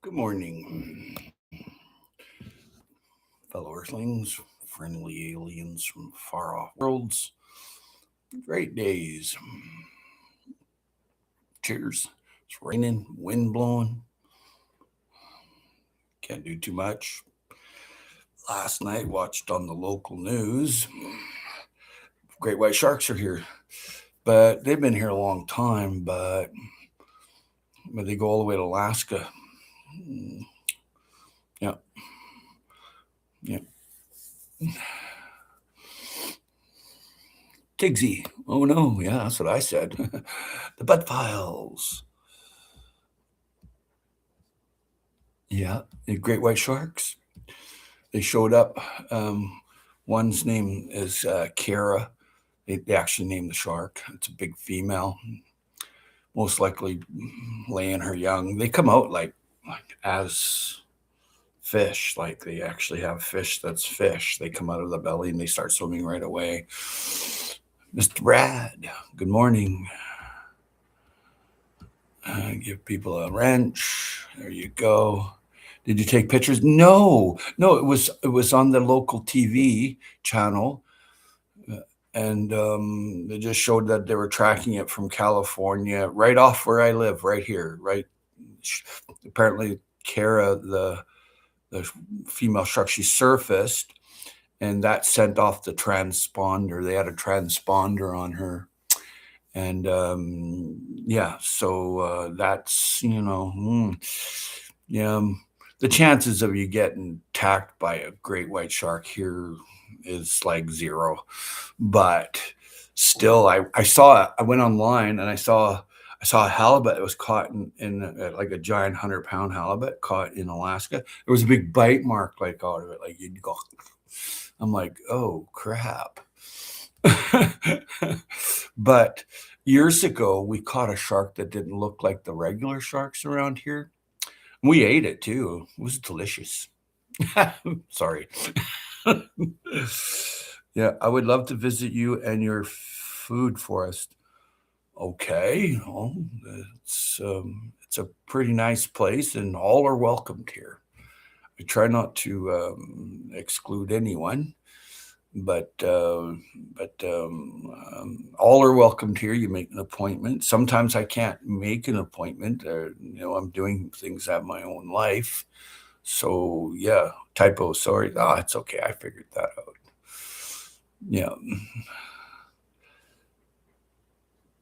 Good morning, fellow Earthlings, friendly aliens from far off worlds. Great days. Cheers. It's raining, wind blowing. Can't do too much. Last night, watched on the local news. Great white sharks are here, but they've been here a long time. But they go all the way to Alaska. Yeah, yeah. Tigsy. Oh no, yeah, that's what I said. The Butt Files. Yeah, the great white sharks. They showed up. Um, One's name is Kara. They actually named the shark. It's a big female, most likely laying her young. They come out like as fish, like they actually have fish that's fish. They come out of the belly and they start swimming right away. Mr. Brad, good morning. Give people a wrench. There you go. Did you take pictures? No, no. It was on the local TV channel, and they just showed that they were tracking it from California, right off where I live, right here, right. Apparently, Kara, the female shark, she surfaced, and that sent off the transponder. They had a transponder on her, and yeah, so that's yeah. The chances of you getting attacked by a great white shark here is like zero, but still, I went online and I saw a halibut that was caught in like a giant 100-pound halibut caught in Alaska. There was a big bite mark like out of it, like you'd go. I'm like, oh crap. But years ago, we caught a shark that didn't look like the regular sharks around here. We ate it too. It was delicious. Sorry. Yeah, I would love to visit you and your food forest. Okay, well, it's a pretty nice place, and all are welcomed here. I try not to exclude anyone, but all are welcomed here. You make an appointment. Sometimes I can't make an appointment. I'm doing things at my own life. So yeah, typo. Sorry. Oh, it's okay. I figured that out. Yeah,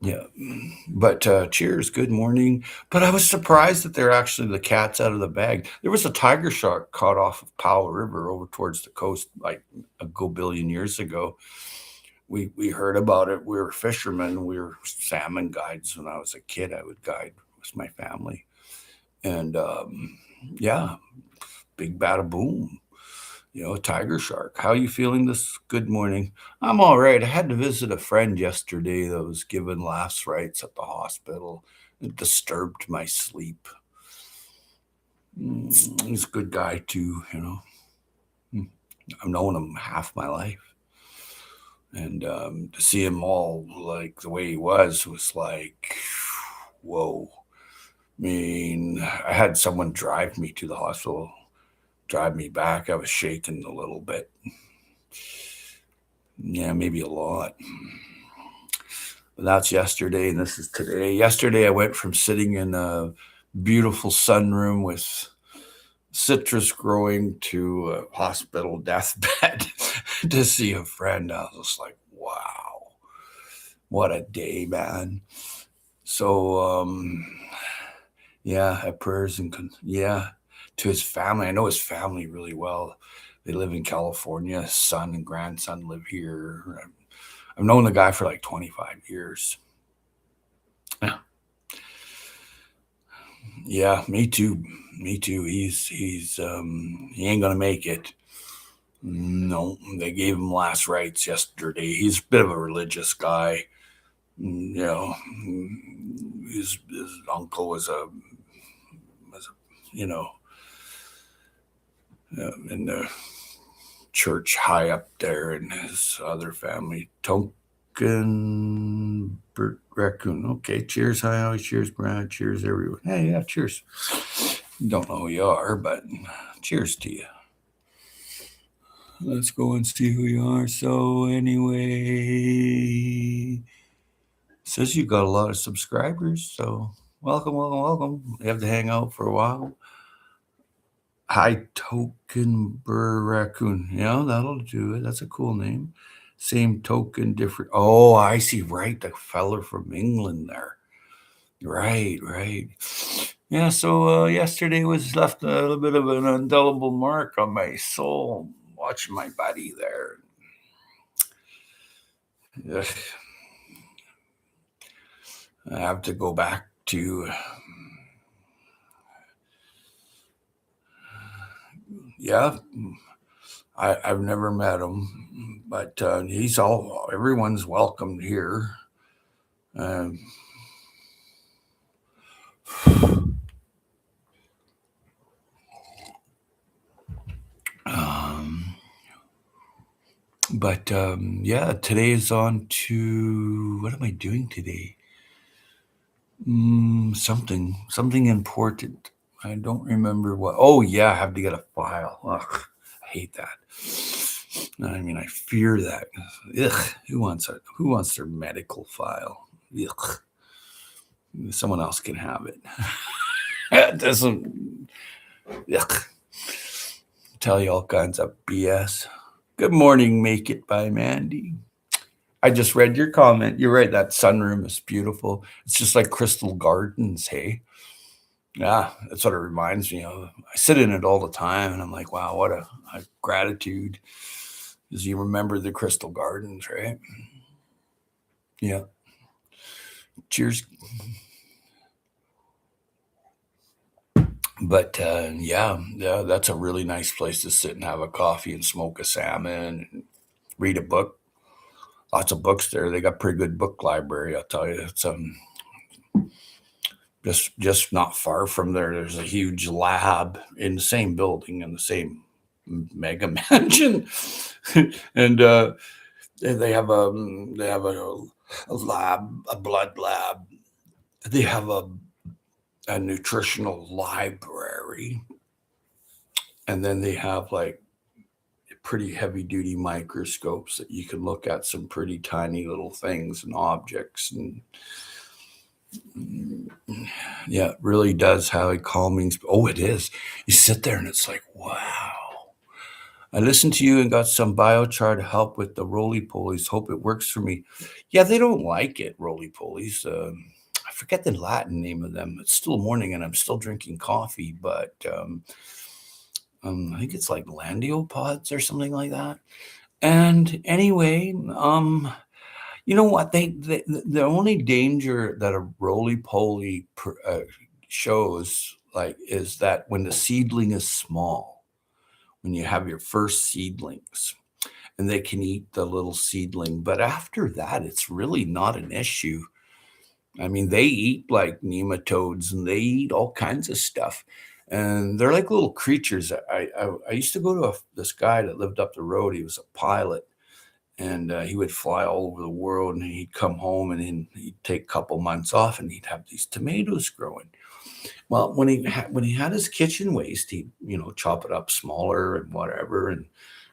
yeah. But cheers. Good morning. But I was surprised that they're actually the cat's out of the bag. There was a tiger shark caught off of Powell River over towards the coast like a go billion years ago. We heard about it. We were fishermen. We were salmon guides when I was a kid. I would guide with my family, and yeah, big bada boom. Tiger shark. How you feeling this good morning? I'm all right. I had to visit a friend yesterday that was given last rites at the hospital. It disturbed my sleep. He's a good guy too. Mm, I've known him half my life. And to see him all like the way he was like, whoa. I mean, I had someone drive me to the hospital, drive me back. I was shaking a little bit. Yeah, maybe a lot. But that's yesterday, and this is today. Yesterday, I went from sitting in a beautiful sunroom with citrus growing to a hospital deathbed to see a friend. I was just like, wow, what a day, man. So, yeah, prayers and yeah, to his family. I know his family really well. They live in California. His son and grandson live here. I've known the guy for like 25 years. Yeah, yeah, me too. Me too. He ain't gonna make it. No, they gave him last rites yesterday. He's a bit of a religious guy. You know, his uncle you know, in the church high up there, and his other family, Tonkin Raccoon. Okay, cheers, hi, cheers, Brad, cheers, everyone. Hey, yeah, cheers. Don't know who you are, but cheers to you. Let's go and see who you are. So anyway, says you got a lot of subscribers. So welcome, welcome, welcome. You have to hang out for a while. Hi, Token Burr Raccoon. Yeah, that'll do it. That's a cool name. Same token, different. Oh, I see. Right, the feller from England there. Right, right. Yeah, so yesterday was left a little bit of an indelible mark on my soul watching my buddy there. Ugh. I have to go back to, yeah, I've never met him, but everyone's welcomed here. Um, um, but yeah, today is on to, what am I doing today? Something important. I don't remember what. Oh yeah, I have to get a file. Ugh, I hate that. I mean, I fear that. Ugh, who wants their medical file? Ugh. Someone else can have it. It doesn't. Ugh. Tell you all kinds of BS. Good morning, Make It by Mandy. I just read your comment. You're right. That sunroom is beautiful. It's just like Crystal Gardens, hey? Yeah, that's what it reminds me of. I sit in it all the time and I'm like, wow, what a gratitude. Because you remember the Crystal Gardens, right? Yeah. Cheers. But yeah, that's a really nice place to sit and have a coffee and smoke a salmon and read a book. Lots of books there. They got pretty good book library, I'll tell you. It's just not far from there. There's a huge lab in the same building in the same mega mansion, and they have a lab, a blood lab. They have a nutritional library, and then they have like pretty heavy duty microscopes that you can look at some pretty tiny little things and objects. And yeah, it really does have a calming. Oh, it is. You sit there and it's like, wow. I listened to you and got some biochar to help with the roly-polies. Hope it works for me. Yeah, they don't like it, roly-polies. I forget the Latin name of them. It's still morning and I'm still drinking coffee, but I think it's like landiopods or something like that. And anyway, you know what? The only danger that a roly-poly shows like is that when the seedling is small, when you have your first seedlings, and they can eat the little seedling. But after that, it's really not an issue. I mean, they eat like nematodes and they eat all kinds of stuff. And they're like little creatures. I used to go to this guy that lived up the road. He was a pilot, and he would fly all over the world. And he'd come home and he'd take a couple months off, and he'd have these tomatoes growing. Well, when he had his kitchen waste, he'd chop it up smaller and whatever, and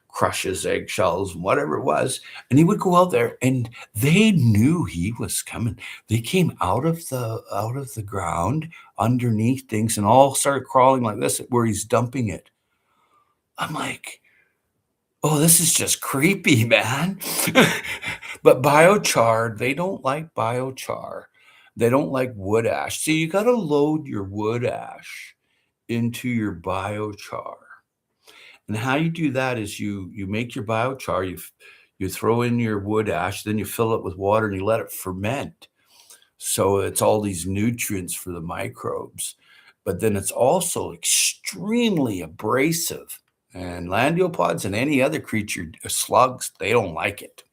crush his eggshells and whatever it was. And he would go out there, and they knew he was coming. They came out of the ground underneath things and all started crawling like this where he's dumping it. I'm like, oh, this is just creepy, man. But biochar, they don't like biochar. They don't like wood ash. So you got to load your wood ash into your biochar. And how you do that is you make your biochar, you throw in your wood ash, then you fill it with water and you let it ferment. So it's all these nutrients for the microbes. But then it's also extremely abrasive. And landiopods and any other creature, slugs, they don't like it.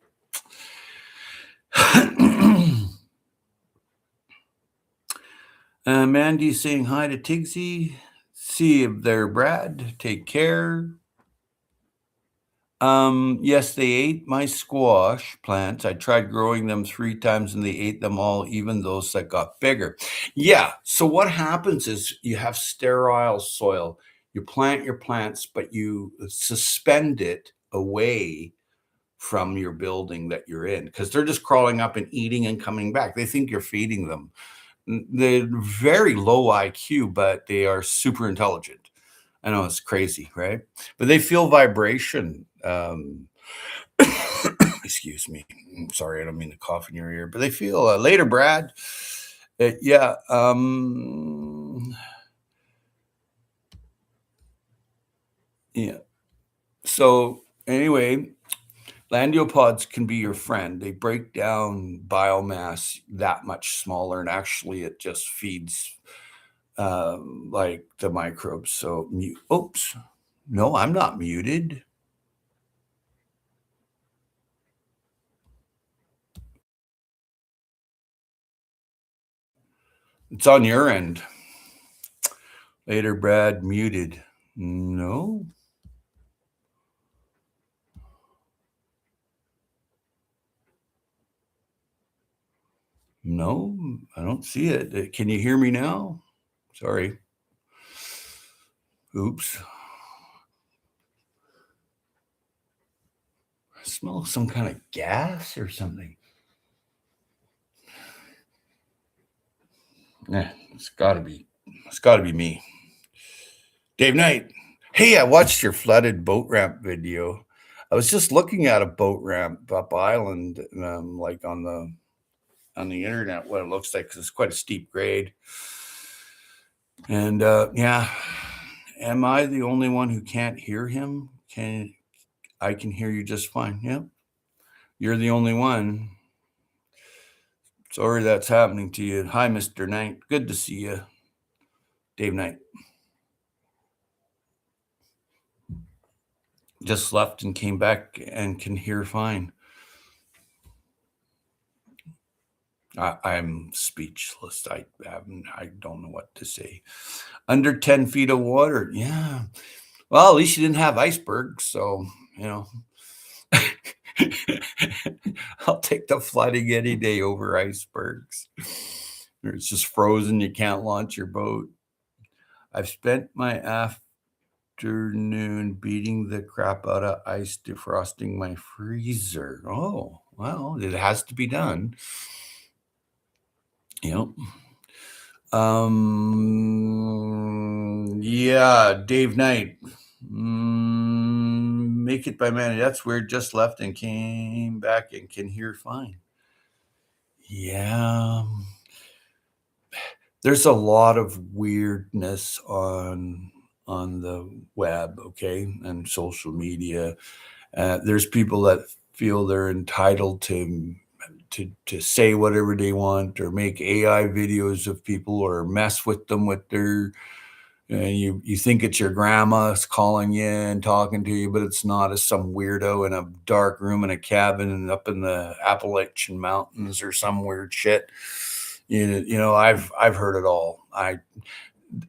Mandy's saying hi to Tigsy. See you there, Brad. Take care. Yes, they ate my squash plants. I tried growing them 3 times and they ate them all, even those that got bigger. Yeah, so what happens is you have sterile soil. You plant your plants, but you suspend it away from your building that you're in because they're just crawling up and eating and coming back. They think you're feeding them. They're very low IQ, but they are super intelligent. I know it's crazy, right? But they feel vibration. Excuse me. Sorry, I don't mean to cough in your ear, but they feel later, Brad. Yeah. Yeah. So anyway, landiopods can be your friend. They break down biomass that much smaller, and actually, it just feeds like the microbes. So, oops, no, I'm not muted. It's on your end. Later, Brad, muted. No, no, I don't see it. Can you hear me now? Sorry. Oops. I smell some kind of gas or something. It's gotta be. It's gotta be me. Dave Knight. Hey, I watched your flooded boat ramp video. I was just looking at a boat ramp up island, like on the internet, what it looks like because it's quite a steep grade. And yeah, am I the only one who can't hear him? I can hear you just fine? Yeah, you're the only one. Sorry that's happening to you. Hi, Mr. Knight. Good to see you, Dave Knight. Just left and came back and can hear fine. I'm speechless. I don't know what to say. Under 10 feet of water. Yeah. Well, at least you didn't have icebergs. So, you know, I'll take the flooding any day over icebergs. It's just frozen. You can't launch your boat. I've spent my afternoon beating the crap out of ice, defrosting my freezer. Oh, well, it has to be done. Yep. Yeah, Dave Knight. Make it by man. That's weird. Just left and came back and can hear fine. Yeah. There's a lot of weirdness on the web, okay, and social media. There's people that feel they're entitled to say whatever they want or make AI videos of people or mess with them with their and you think it's your grandma's calling you and talking to you, but it's not. It's some weirdo in a dark room in a cabin and up in the Appalachian Mountains or some weird shit. I've heard it all.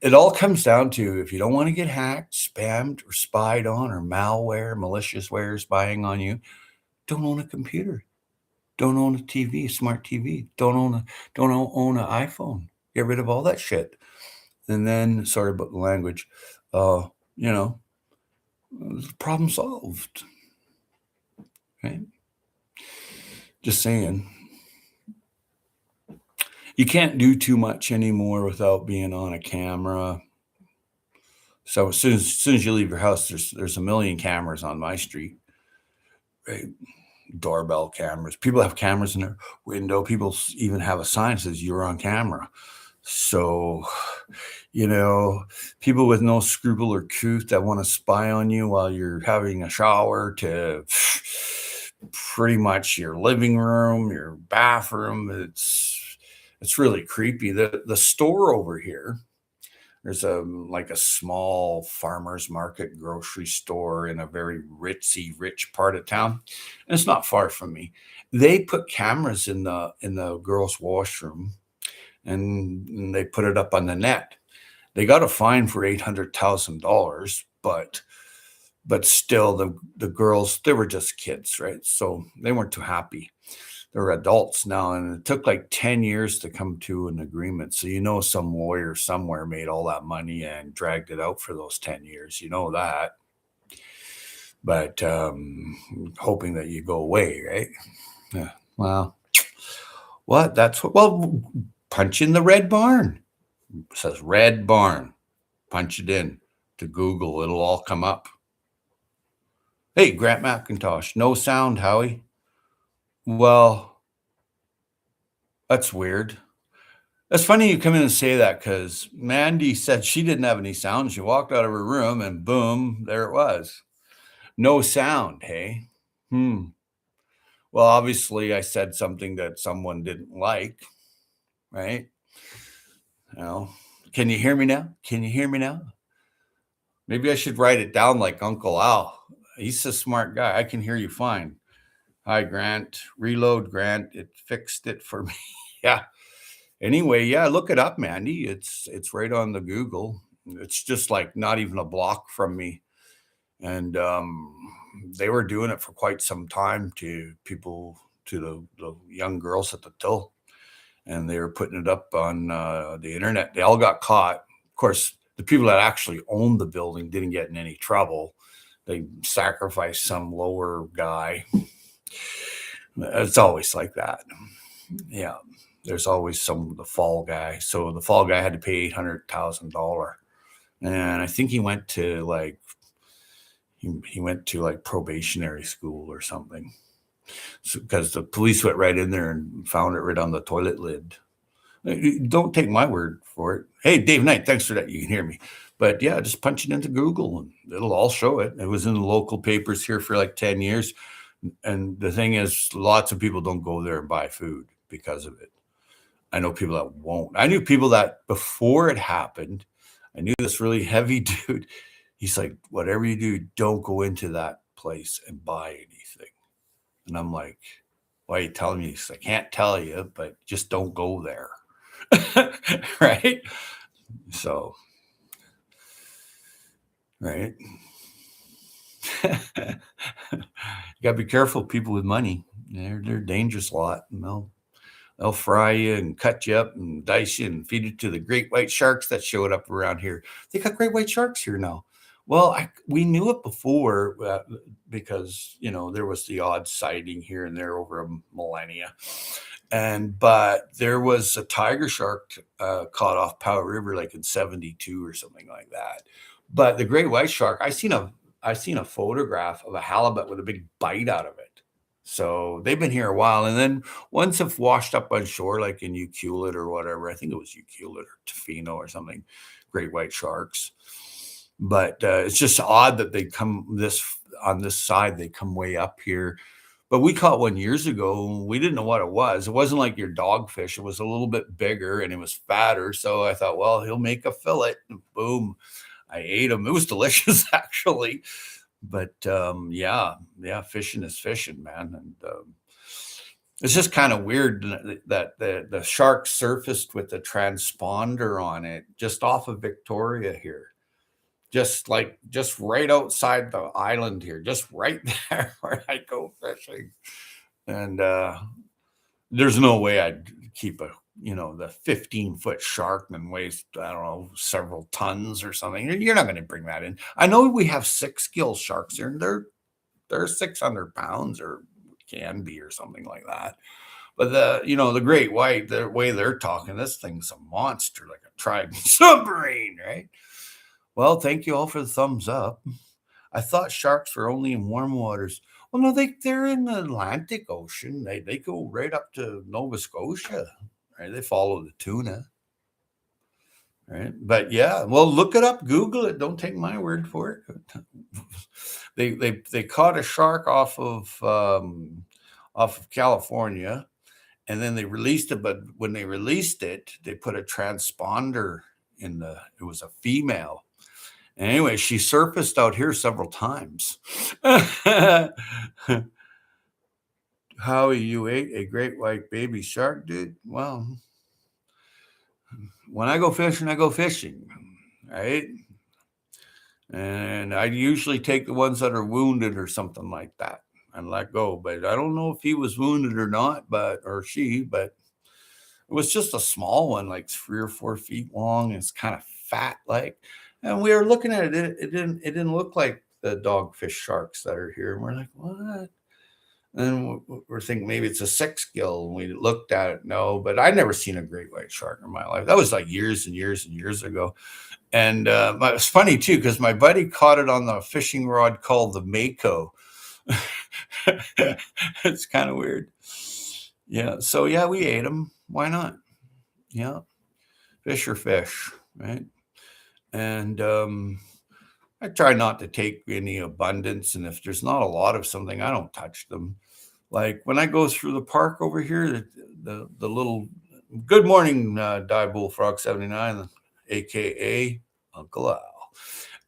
It all comes down to if you don't want to get hacked, spammed, or spied on, or malware, malicious ware spying on you, don't own a computer. Don't own a TV, smart TV. Don't own an iPhone. Get rid of all that shit. And then, sorry about the language, uh, you know, problem solved. Right? Just saying. You can't do too much anymore without being on a camera. So as soon as you leave your house, there's a million cameras on my street. Right? Doorbell cameras. People have cameras in their window. People even have a sign that says you're on camera. So, people with no scruple or truth that want to spy on you while you're having a shower to pretty much your living room, your bathroom. It's really creepy. The store over here, there's like a small farmer's market grocery store in a very rich part of town. And it's not far from me. They put cameras in the girls' washroom and they put it up on the net. They got a fine for $800,000, but but still the girls, they were just kids, right? So they weren't too happy. They're adults now, and it took like 10 years to come to an agreement. So some lawyer somewhere made all that money and dragged it out for those 10 years. You know that. But hoping that you go away, right? Yeah. Well, what? That's what. Well, punch in the Red Barn. It says Red Barn. Punch it in to Google. It'll all come up. Hey, Grant McIntosh. No sound, Howie. Well, that's weird. That's funny you come in and say that because Mandy said she didn't have any sound. She walked out of her room and boom, there it was. No sound, hey? Hmm. Well, obviously, I said something that someone didn't like, right? You know, can you hear me now? Can you hear me now? Maybe I should write it down like Uncle Al. He's a smart guy. I can hear you fine. Hi, Grant. Reload, Grant. It fixed it for me. Yeah. Anyway, yeah, look it up, Mandy. It's right on the Google. It's just like not even a block from me. And they were doing it for quite some time to people, to the young girls at the till, and they were putting it up on the internet. They all got caught. Of course, the people that actually owned the building didn't get in any trouble. They sacrificed some lower guy. It's always like that. Yeah, there's always the fall guy. So the fall guy had to pay $800,000, and I think he went to like probationary school or something. So, because the police went right in there and found it right on the toilet lid. Don't take my word for it. Hey, Dave Knight, thanks for that. You can hear me. But yeah, just punch it into Google and it'll all show it. It was in the local papers here for like 10 years. And the thing is, lots of people don't go there and buy food because of it. I know people that won't. I knew people that before it happened, I knew this really heavy dude. He's like, whatever you do, don't go into that place and buy anything. And I'm like, why are you telling me this? I can't tell you, but just don't go there. Right? So, right. You gotta be careful, people with money. They're a dangerous lot. And they'll fry you and cut you up and dice you and feed you to the great white sharks that showed up around here. They got great white sharks here now. Well, we knew it before because there was the odd sighting here and there over a millennia, but there was a tiger shark caught off Powder River like in '72 or something like that. But the great white shark, I seen a photograph of a halibut with a big bite out of it. So they've been here a while, and then once have washed up on shore, like in Ucluelet or whatever. I think it was Ucluelet or Tofino or something. Great white sharks, but it's just odd that they come on this side. They come way up here. But we caught one years ago. We didn't know what it was. It wasn't like your dogfish. It was a little bit bigger and it was fatter. So I thought, well, he'll make a fillet. And boom, I ate him. It was delicious, actually. But yeah, fishing is fishing, man. And it's just kind of weird that the shark surfaced with a transponder on it just off of Victoria here. Just right outside the island here, just right there where I go fishing. And there's no way I'd keep the 15-foot shark and weighs, I don't know, several tons or something. You're not going to bring that in. I know we have 6-gill sharks here, and they're 600 pounds or can be or something like that. But the great white, the way they're talking, this thing's a monster, like a Trident submarine, right? Well, thank you all for the thumbs up. I thought sharks were only in warm waters. Well, no, they're in the Atlantic Ocean. They go right up to Nova Scotia, right? They follow the tuna, right? But yeah, well, look it up, Google it. Don't take my word for it. They caught a shark off of California, and then they released it. But when they released it, they put a transponder in the. It was a female. Anyway, she surfaced out here several times. Howie, you ate a great white baby shark, dude? Well, when I go fishing, right? And I usually take the ones that are wounded or something like that and let go. But I don't know if he was wounded or not, or she, but it was just a small one, like 3 or 4 feet long. It's kind of fat, like. And we were looking at it. It didn't look like the dogfish sharks that are here. And we're like, what? And we're thinking maybe it's a six gill. And we looked at it. No, but I'd never seen a great white shark in my life. That was like years and years and years ago. And but it's funny too, because my buddy caught it on the fishing rod called the Mako. It's kind of weird. Yeah. So yeah, we ate them. Why not? Yeah. Fish are fish, right? And I try not to take any abundance. And if there's not a lot of something, I don't touch them. Like when I go through the park over here, the little good morning, Die Bullfrog 79, aka Uncle Al.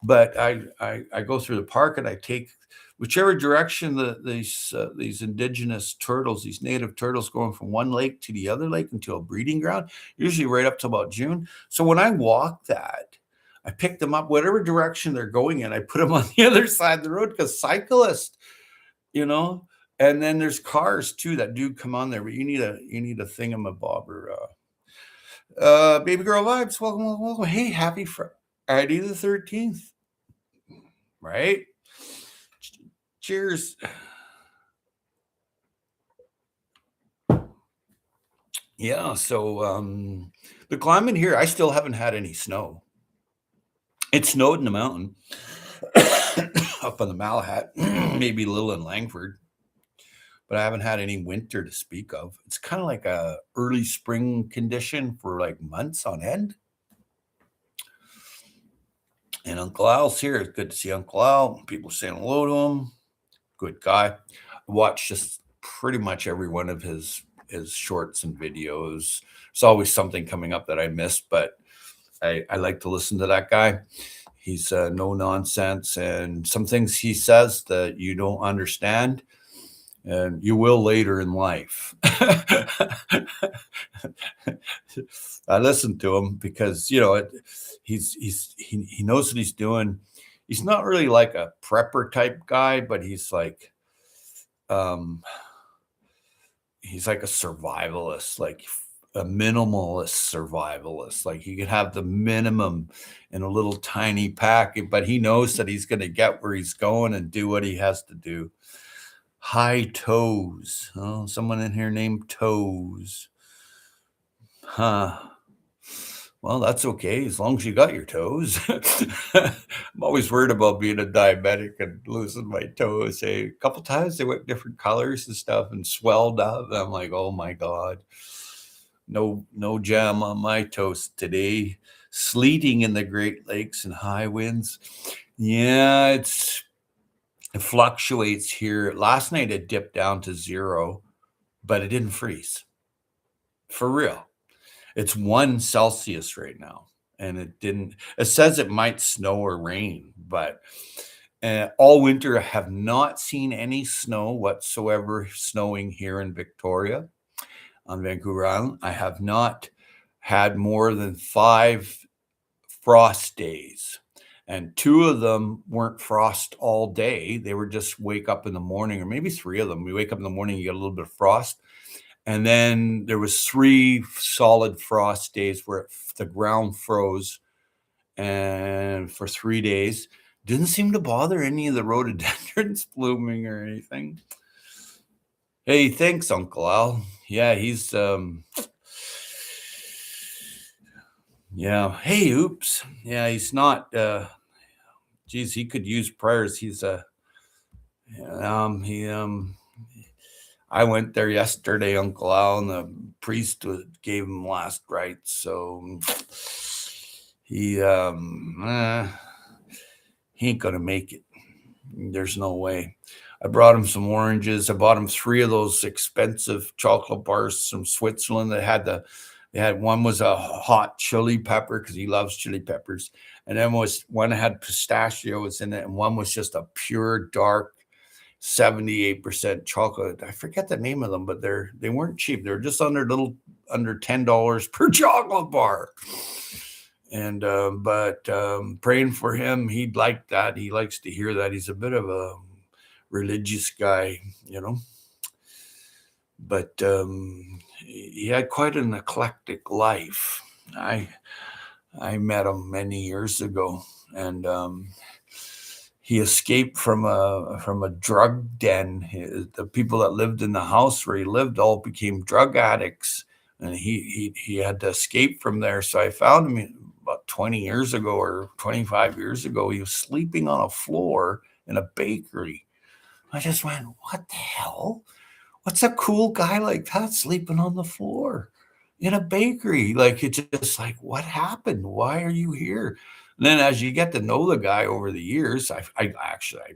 But I go through the park and I take whichever direction these indigenous turtles, these native turtles, going from one lake to the other lake into a breeding ground, usually right up to about June. So when I walk that, I pick them up whatever direction they're going in. I put them on the other side of the road because cyclists, you know, and then there's cars too that do come on there. But you need a thingamabobber. Baby girl vibes, welcome, welcome, welcome. Hey, happy Friday the 13th, right? Cheers. Yeah, so the climate here, I still haven't had any snow. It snowed in the mountain up on the Malahat, maybe a little in Langford, but I haven't had any winter to speak of. It's kind of like a early spring condition for like months on end. And Uncle Al's here. It's good to see Uncle Al. People saying hello to him. Good guy. I watch just pretty much every one of his shorts and videos. There's always something coming up that I missed, but I like to listen to that guy. He's no nonsense, and some things he says that you don't understand, and you will later in life. I listen to him because he knows what he's doing. He's not really like a prepper type guy, but he's like a survivalist, like a minimalist survivalist. Like he could have the minimum in a little tiny packet, but he knows that he's going to get where he's going and do what he has to do. High toes. Oh, someone in here named Toes. Huh. Well, that's okay as long as you got your toes. I'm always worried about being a diabetic and losing my toes. A couple times they went different colors and stuff and swelled up. And I'm like, oh my God. No jam on my toast today. Sleeting in the Great Lakes and high winds. Yeah, it fluctuates here. Last night it dipped down to 0, but it didn't freeze. For real. It's 1 Celsius right now, and it says it might snow or rain, but all winter I have not seen any snow whatsoever snowing here in Victoria on Vancouver Island. I have not had more than 5 frost days, and 2 of them weren't frost all day. They were just wake up in the morning, or maybe 3 of them. We wake up in the morning, you get a little bit of frost. And then there was 3 solid frost days where the ground froze, and for 3 days, didn't seem to bother any of the rhododendrons blooming or anything. Hey, thanks, Uncle Al. Yeah, he's yeah. Hey, oops. Yeah, he's not. Geez, he could use prayers. He's he I went there yesterday, Uncle Al, and the priest gave him last rites. So he ain't gonna make it. There's no way. I brought him some oranges. I bought him 3 of those expensive chocolate bars from Switzerland. They had one was a hot chili pepper because he loves chili peppers, and then one had pistachios in it, and one was just a pure dark 78% chocolate. I forget the name of them, but they weren't cheap. They were just under $10 per chocolate bar. And but praying for him, he'd like that. He likes to hear that. He's a bit of a religious guy, but he had quite an eclectic life. I met him many years ago, and he escaped from a drug den. The people that lived in the house where he lived all became drug addicts, and he had to escape from there. So I found him about 20 years ago or 25 years ago. He was sleeping on a floor in a bakery. I just went, what the hell? What's a cool guy like that sleeping on the floor in a bakery? Like, it's just like, what happened? Why are you here? And then as you get to know the guy over the years, I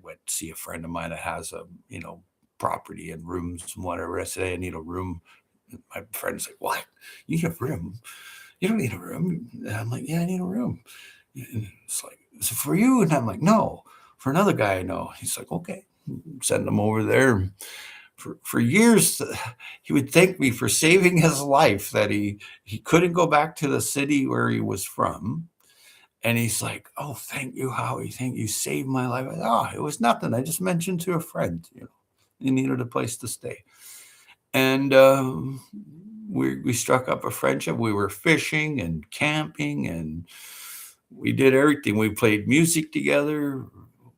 went to see a friend of mine that has a, property and rooms and whatever. I said, hey, I need a room. My friend's like, what? You need a room? You don't need a room. And I'm like, yeah, I need a room. And it's like, is it for you? And I'm like, no, for another guy I know. He's like, okay, send him over there. For years, he would thank me for saving his life, that he couldn't go back to the city where he was from. And he's like, oh, thank you, Howie. Thank you. Saved my life. It was nothing. I just mentioned to a friend, he needed a place to stay. And we struck up a friendship. We were fishing and camping, and we did everything. We played music together.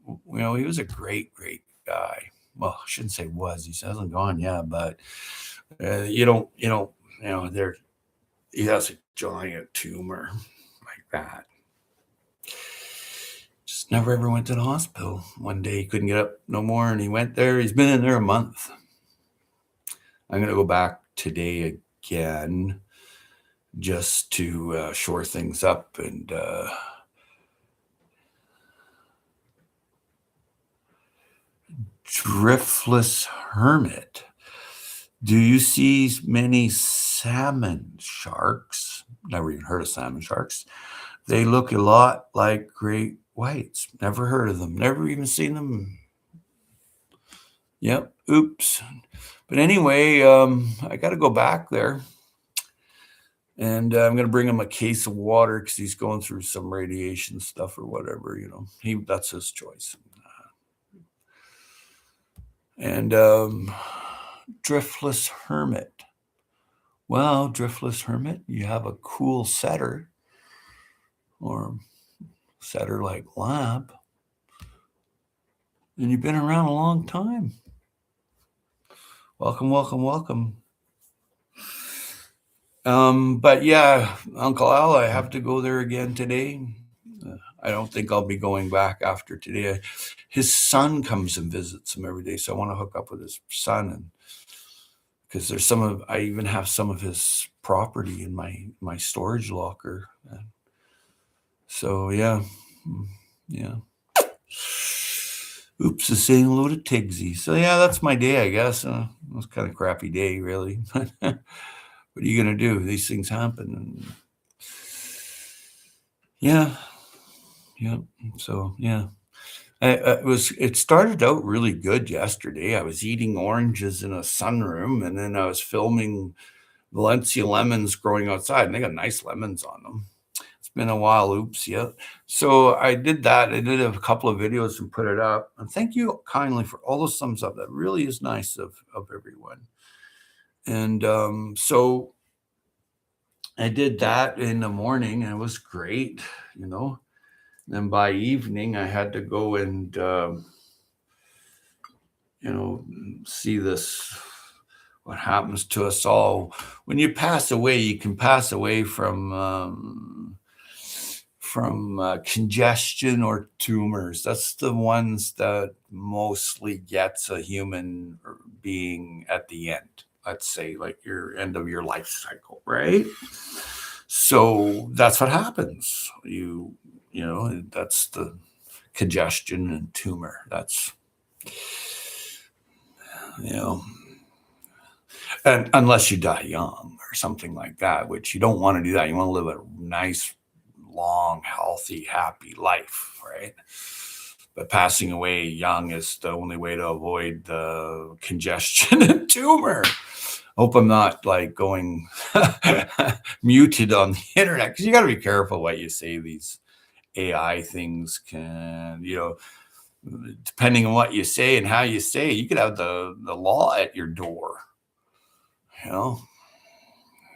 He was a great, great guy. Well, I shouldn't say was. He hasn't gone yet, but he has a giant tumor like that. Just never ever went to the hospital. One day he couldn't get up no more, and he went there. He's been in there a month. I'm going to go back today again just to shore things up and Driftless hermit. Do you see many salmon sharks? Never even heard of salmon sharks. They look a lot like great whites. Never heard of them. Never even seen them. Yep. Oops. But anyway, I got to go back there. And I'm going to bring him a case of water because he's going through some radiation stuff or whatever, that's his choice. And Driftless hermit. Well, Driftless hermit, you have a cool setter, or setter like lab, and you've been around a long time. Welcome, welcome, welcome. But yeah, Uncle Al, I have to go there again today. I don't think I'll be going back after today. His son comes and visits him every day, so I want to hook up with his son, and because I even have some of his property in my storage locker. So yeah. Oops, is saying hello to Tigsy. So yeah, that's my day, I guess. It was kind of a crappy day, really. What are you gonna do? These things happen, and yeah. So yeah. It started out really good yesterday. I was eating oranges in a sunroom, and then I was filming Valencia lemons growing outside, and they got nice lemons on them. It's been a while. Oops. Yeah. So I did that. I did a couple of videos and put it up. And thank you kindly for all those thumbs up. That really is nice of everyone. And so I did that in the morning, and it was great, Then by evening, I had to go and, see this, what happens to us all. When you pass away, you can pass away from congestion or tumors. That's the ones that mostly gets a human being at the end. Let's say like your end of your life cycle, right? So that's what happens. That's the congestion and tumor. That's, and unless you die young or something like that, which you don't want to do that. You want to live a nice, long, healthy, happy life, right? But passing away young is the only way to avoid the congestion and tumor. Hope I'm not like going muted on the internet, because you got to be careful what you say. These AI things can, depending on what you say and how you say, you could have the law at your door. You know,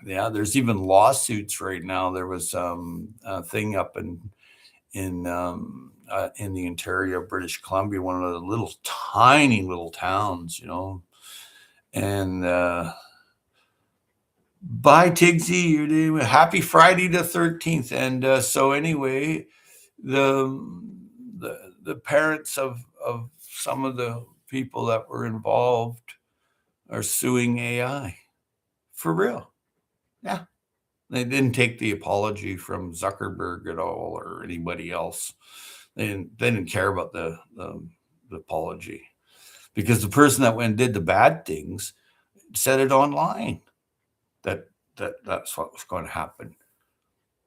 yeah. There's even lawsuits right now. There was a thing up in the interior of British Columbia, one of the little tiny little towns, and bye Tigsy, you're doing happy Friday the 13th. And so anyway, the parents of some of the people that were involved are suing AI for real. Yeah. They didn't take the apology from Zuckerberg at all or anybody else. They didn't care about the apology, because the person that went and did the bad things said it online that's what was going to happen.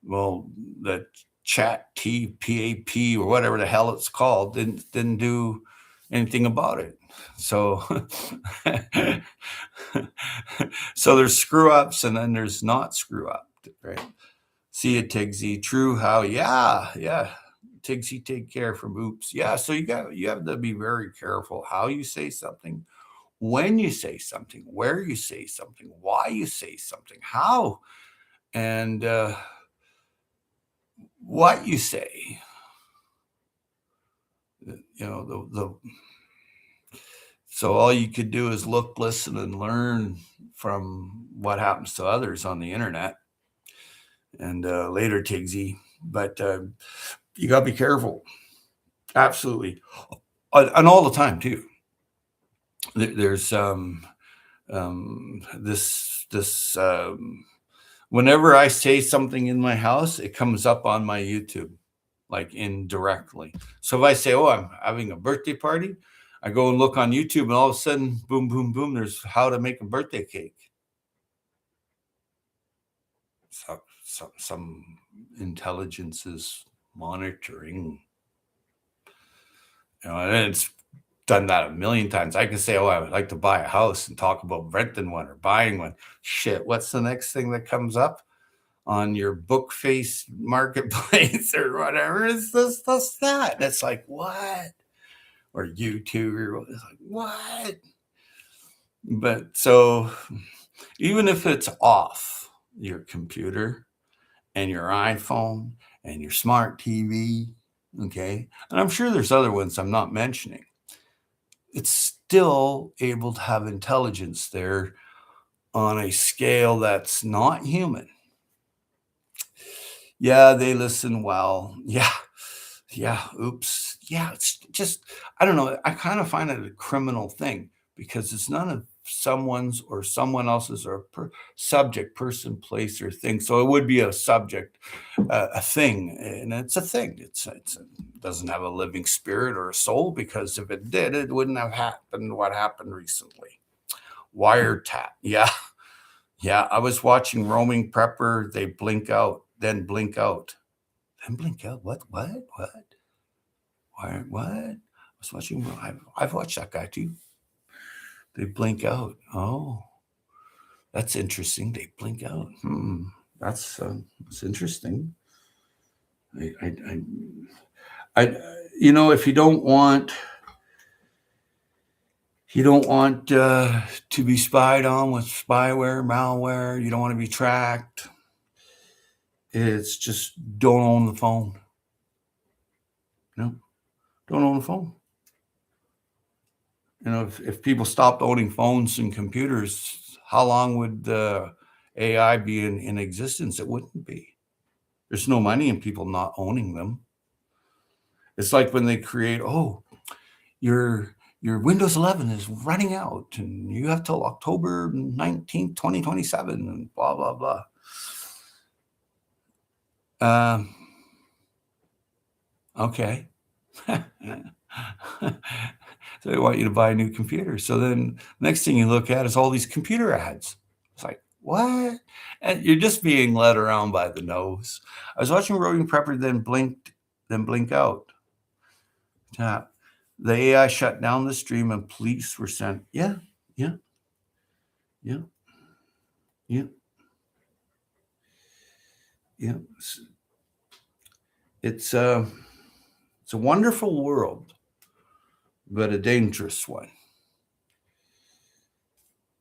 Well, the chat TPAP or whatever the hell it's called didn't do anything about it. So so there's screw ups and then there's not screw up, right? See you, Tigsy. True how, yeah. Tigsy, take care from oops. Yeah, so you have to be very careful how you say something, when you say something, where you say something, why you say something, how, and what you say. So all you could do is look, listen, and learn from what happens to others on the internet. And later, Tigsy, but you got to be careful. Absolutely, and all the time too. There's this whenever I say something in my house, it comes up on my YouTube, like indirectly. So if I say, "Oh, I'm having a birthday party," I go and look on YouTube, and all of a sudden, boom, boom, boom, there's how to make a birthday cake. So some intelligence is monitoring. And it's done that a million times. I can say, "Oh, I would like to buy a house," and talk about renting one or buying one. Shit, what's the next thing that comes up on your Bookface marketplace or whatever? It's this, that. And it's like, what? Or YouTube, or it's like, what? But so even if it's off your computer and your iPhone and your smart TV, okay, and I'm sure there's other ones I'm not mentioning, it's still able to have intelligence there on a scale that's not human. Yeah, they listen well. Yeah, oops. Yeah, it's just, I don't know. I kind of find it a criminal thing, because it's none of someone's or someone else's or subject, person, place, or thing. So it would be a subject, a thing, and it's a thing. It doesn't have a living spirit or a soul, because if it did, it wouldn't have happened what happened recently. Wiretap. Yeah. Yeah. I was watching Roaming Prepper. They blink out, then blink out. Then blink out. What? Why? What? I was watching. I've watched that guy too. They blink out. Oh, that's interesting. They blink out. That's interesting. I if you don't want to be spied on with spyware, malware, you don't want to be tracked. It's just don't own the phone. No, don't own the phone. If people stopped owning phones and computers, how long would the AI be in existence? It wouldn't be. There's no money in people not owning them. It's like when they create, oh, your Windows 11 is running out and you have till October 19th, 2027, and blah, blah, blah. Okay. So they want you to buy a new computer. So then next thing you look at is all these computer ads. It's like, what? And you're just being led around by the nose. I was watching Roaming Prepper, then blink out. The AI shut down the stream and police were sent. Yeah. Yeah, yeah. It's uh, it's a wonderful world, but a dangerous one.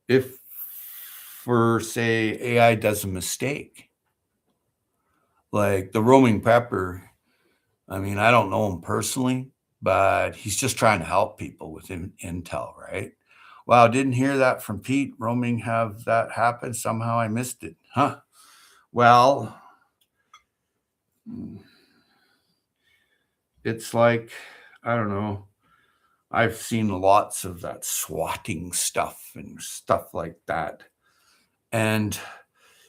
If, for say, AI does a mistake, like the roaming pepper, I mean, I don't know him personally, but he's just trying to help people with intel, right? Wow, didn't hear that from Pete. Roaming have that happen. Somehow I missed it. Huh. Well, it's like, I don't know. I've seen lots of that swatting stuff and stuff like that. And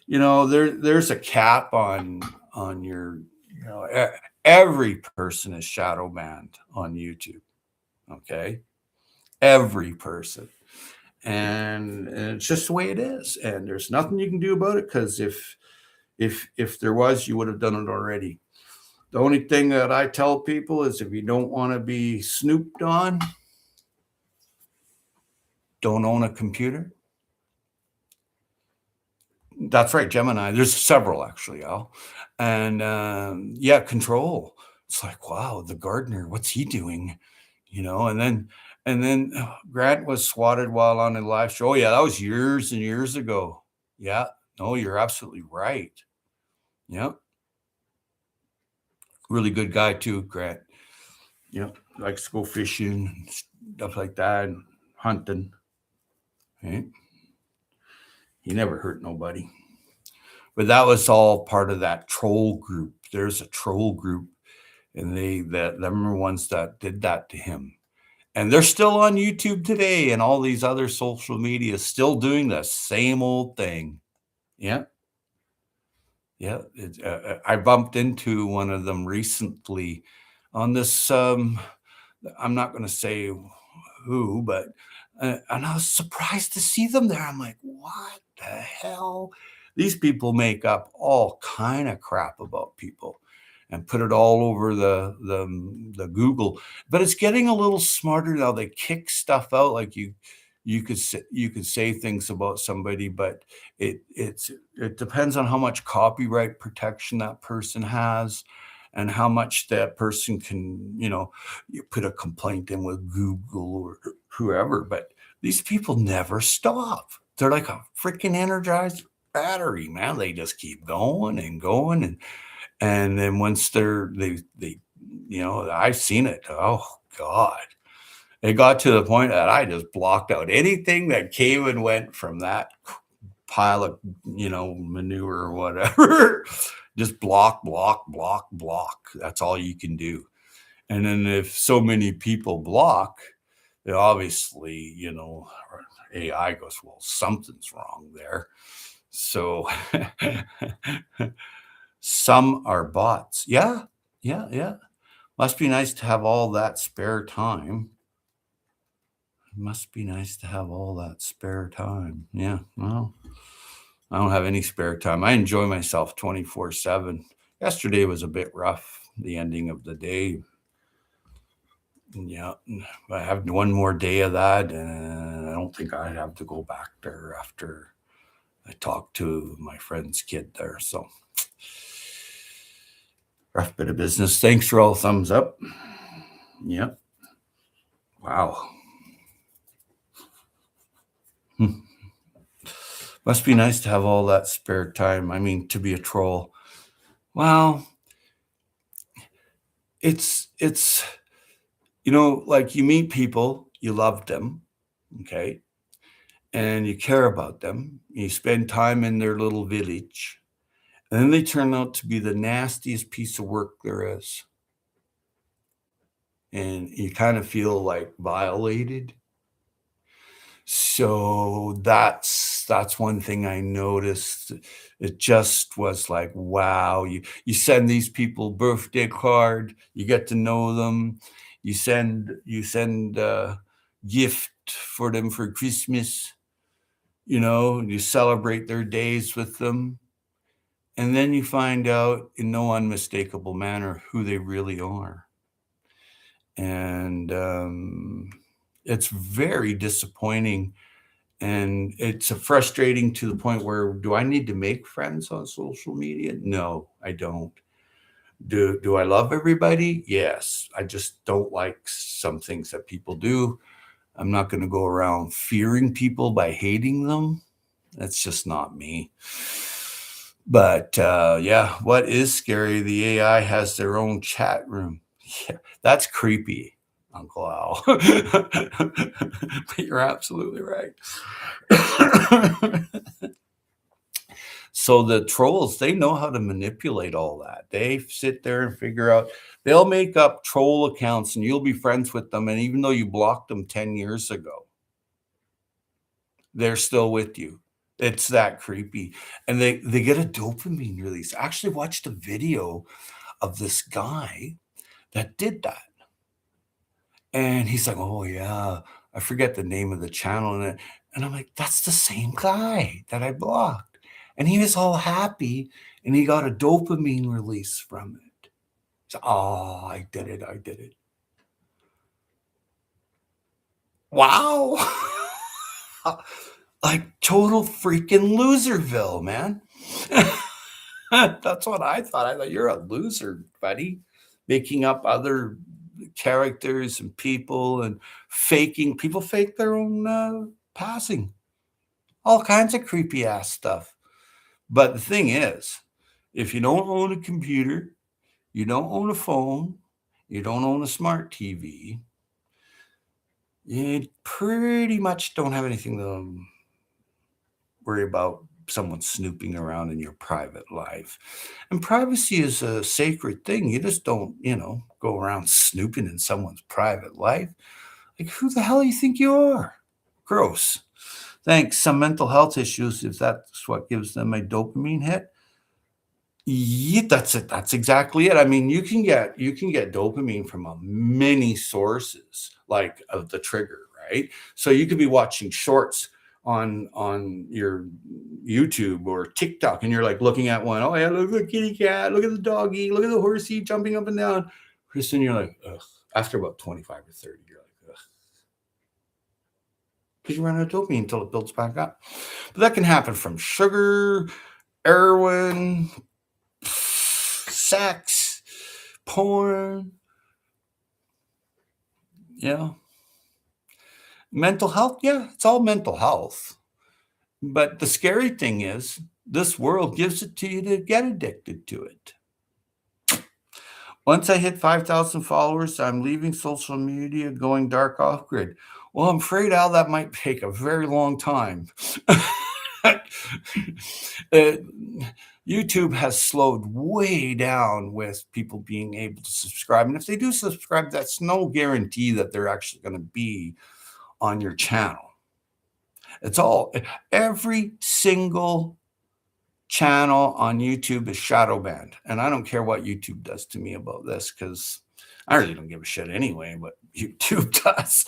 there's a cap on your, every person is shadow banned on YouTube. Okay. Every person. And it's just the way it is. And there's nothing you can do about it, because if there was, you would have done it already. The only thing that I tell people is, if you don't want to be snooped on, don't own a computer. That's right, Gemini. There's several actually, Al. And yeah, control. It's like, wow, the gardener, what's he doing? And then Grant was swatted while on a live show. Oh, yeah, that was years and years ago. Yeah, no, you're absolutely right. Yeah, really good guy too, Grant. Likes to go fishing and stuff like that, and hunting. Right? He never hurt nobody. But that was all part of that troll group. There's a troll group, and them are ones that did that to him. And they're still on YouTube today, and all these other social media still doing the same old thing. Yeah, yeah. I bumped into one of them recently on this. I'm not going to say who, but and I was surprised to see them there. I'm like, what the hell? These people make up all kind of crap about people and put it all over the Google. But it's getting a little smarter now. They kick stuff out, like you could say things about somebody, but it depends on how much copyright protection that person has, and how much that person can, you put a complaint in with Google or whoever. But these people never stop. They're like a freaking energized battery, man. They just keep going and going, and then once I've seen it. Oh God. It got to the point that I just blocked out anything that came and went from that pile of, manure or whatever. Just block, block, block, block. That's all you can do. And then if so many people block, it obviously, AI goes, well, something's wrong there. So some are bots. Yeah, yeah, yeah. Must be nice to have all that spare time. Must be nice to have all that spare time. Yeah, well, I don't have any spare time. I enjoy myself 24/7. Yesterday was a bit rough, the ending of the day. Yeah, I have one more day of that, and I don't think I'd have to go back there after I talked to my friend's kid there. So, rough bit of business. Thanks for all thumbs up. Yep. Wow. Must be nice to have all that spare time. I mean, to be a troll. Well, it's like, you meet people, you love them, okay, and you care about them. You spend time in their little village, and then they turn out to be the nastiest piece of work there is, and you kind of feel like violated. So that's one thing I noticed. It just was like, wow, you send these people birthday card, you get to know them, you send a gift for them for Christmas, you celebrate their days with them, and then you find out in no unmistakable manner who they really are. And it's very disappointing. And it's frustrating to the point where, do I need to make friends on social media? No, I don't. Do I love everybody? Yes. I just don't like some things that people do. I'm not going to go around fearing people by hating them. That's just not me. But yeah, what is scary? The AI has their own chat room. Yeah, that's creepy, Uncle Al. But you're absolutely right. So the trolls, they know how to manipulate all that. They sit there and figure out, they'll make up troll accounts and you'll be friends with them. And even though you blocked them 10 years ago, they're still with you. It's that creepy. And they get a dopamine release. I actually watched a video of this guy that did that. And he's like, oh yeah, I forget the name of the channel. And I'm like, that's the same guy that I blocked. And he was all happy and he got a dopamine release from it. So, oh, I did it. I did it. Wow. Like total freaking loserville, man. That's what I thought. I thought you're a loser, buddy, making up other characters and people and faking. People fake their own passing. All kinds of creepy ass stuff. But the thing is, if you don't own a computer, you don't own a phone, you don't own a smart TV, you pretty much don't have anything to worry about someone snooping around in your private life. And privacy is a sacred thing. You just don't, go around snooping in someone's private life. Like, who the hell do you think you are? Gross. Thanks. Some mental health issues, if that's what gives them a dopamine hit. Yeah, that's it. That's exactly it. I mean, you can get dopamine from many sources, like of the trigger, right? So you could be watching shorts on your YouTube or TikTok, and you're like looking at one. Oh yeah, look at the kitty cat, look at the doggy, look at the horsey jumping up and down. Pretty soon you're like, ugh. After about 25 or 30, you're like, ugh. Because you run out of dopamine until it builds back up. But that can happen from sugar, heroin, sex, porn, mental health. Yeah, it's all mental health. But the scary thing is, this world gives it to you to get addicted to it. Once I hit 5,000 followers, I'm leaving social media, going dark off grid. Well, I'm afraid, Al, that might take a very long time. YouTube has slowed way down with people being able to subscribe. And if they do subscribe, that's no guarantee that they're actually going to be on your channel. Every single channel on YouTube is shadow banned. And I don't care what YouTube does to me about this, because I really don't give a shit anyway, but YouTube does.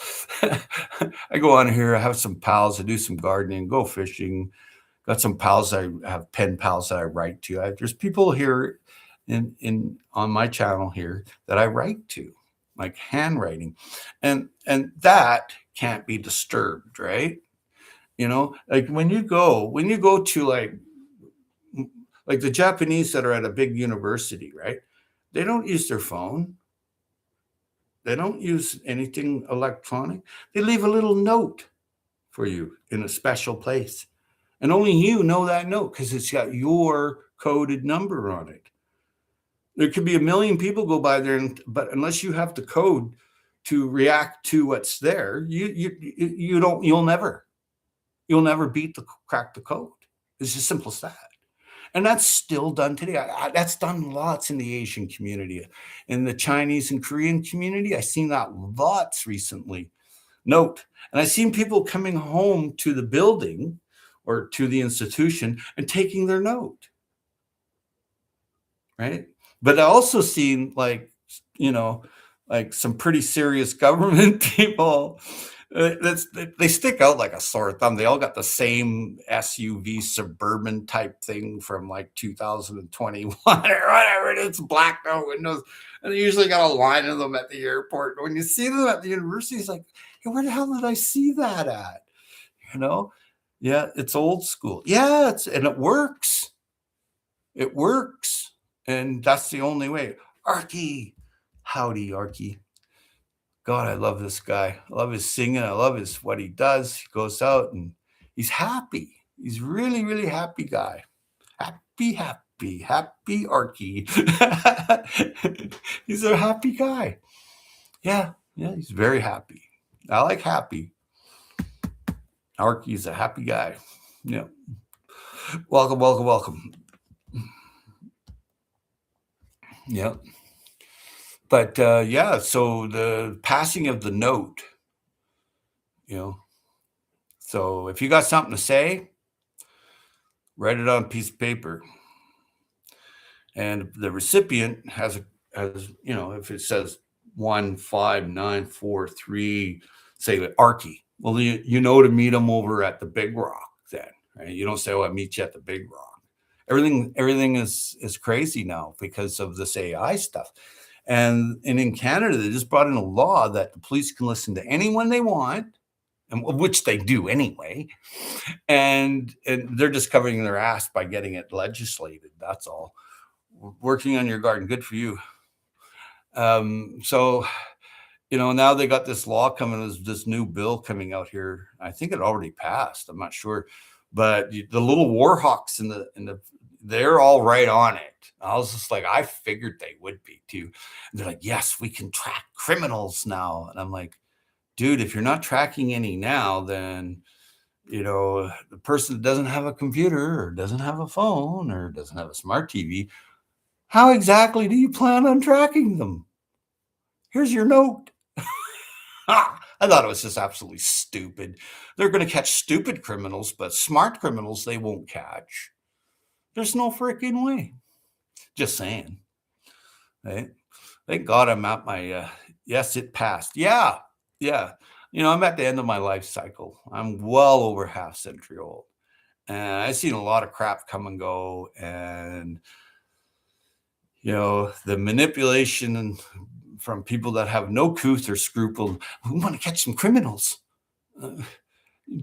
I go on here, I have some pals, I do some gardening, go fishing. Got some pals, I have pen pals that I write to. There's people here on my channel here that I write to, like handwriting. And that can't be disturbed, right? Like when you go to like the Japanese that are at a big university, right? They don't use their phone. They don't use anything electronic. They leave a little note for you in a special place. And only you know that note because it's got your coded number on it. There could be a million people go by there, but unless you have the code to react to what's there, you'll never crack the code. It's as simple as that. And that's still done today. That's done lots in the Asian community. In the Chinese and Korean community, I've seen that lots recently. Note. And I've seen people coming home to the building or to the institution and taking their note. Right? But I also seen like some pretty serious government people. They stick out like a sore thumb. They all got the same SUV Suburban type thing from like 2021 or whatever. It's black, no windows, and they usually got a line of them at the airport. When you see them at the university, it's like, hey, where the hell did I see that at? Yeah, it's old school. Yeah, and it works. It works. And that's the only way. Arky. Howdy, Arky. God, I love this guy. I love his singing. I love his what he does. He goes out and he's happy. He's really, really happy guy. Happy, happy, happy Arky. He's a happy guy. Yeah, yeah, he's very happy. I like happy. Arky's a happy guy. Yeah. Welcome, welcome, welcome. Yeah. But yeah, so the passing of the note, you know, so if you got something to say, write it on a piece of paper. And the recipient has if it says 15943, say Arky, well, you know to meet them over at the Big Rock then, right? You don't say, "Oh, I meet you at the Big Rock." Everything is crazy now because of this AI stuff. And in Canada, they just brought in a law that the police can listen to anyone they want, and which they do anyway, and they're just covering their ass by getting it legislated. That's all. Working on your garden, good for you. So now they got this law coming, this new bill coming out here. I think it already passed. I'm not sure, but the little warhawks they're all right on it. I was just like, I figured they would be too. And they're like, yes, we can track criminals now. And I'm like, dude, if you're not tracking any now, then the person that doesn't have a computer or doesn't have a phone or doesn't have a smart TV, how exactly do you plan on tracking them? Here's your note. I thought it was just absolutely stupid. They're going to catch stupid criminals, but smart criminals they won't catch. There's no freaking way. Just saying. Right? Thank God I'm at my, yes, it passed. Yeah. Yeah. I'm at the end of my life cycle. I'm well over half century old. And I've seen a lot of crap come and go. And, the manipulation from people that have no couth or scruple. We want to catch some criminals.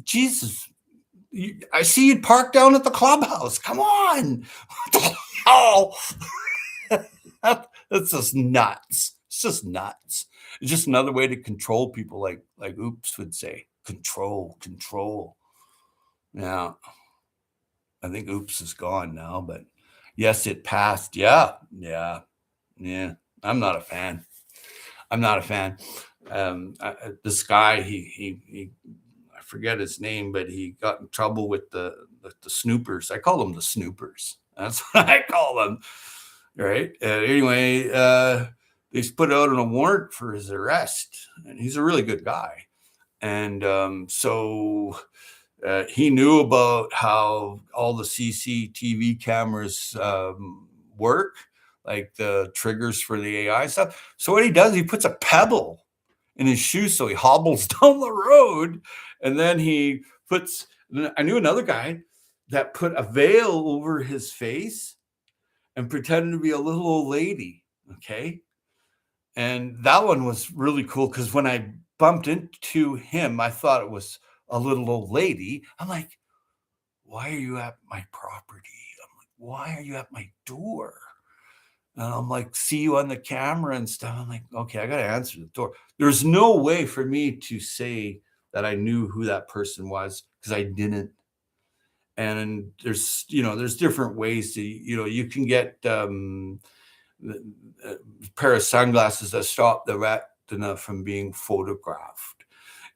Jesus. I see you parked down at the clubhouse. Come on. Oh, that's just nuts. It's just nuts. It's just another way to control people, like Oops would say. Control. Yeah. I think Oops is gone now, but yes, it passed. Yeah. I'm not a fan. This guy, he I forget his name, but he got in trouble with the snoopers. I call them the snoopers. That's what I call them. Right. Anyway, they put out a warrant for his arrest, and he's a really good guy. And so he knew about how all the CCTV cameras work, like the triggers for the AI stuff. So what he does, he puts a pebble in his shoe, so he hobbles down the road, and then he puts. I knew another guy that put a veil over his face and pretended to be a little old lady. Okay, and that one was really cool because when I bumped into him, I thought it was a little old lady. I'm like, why are you at my property? I'm like, why are you at my door? And I'm like, see you on the camera and stuff. I'm like, okay, I got to answer the door. There's no way for me to say that I knew who that person was because I didn't. And there's different ways to, you can get a pair of sunglasses that stop the retina from being photographed.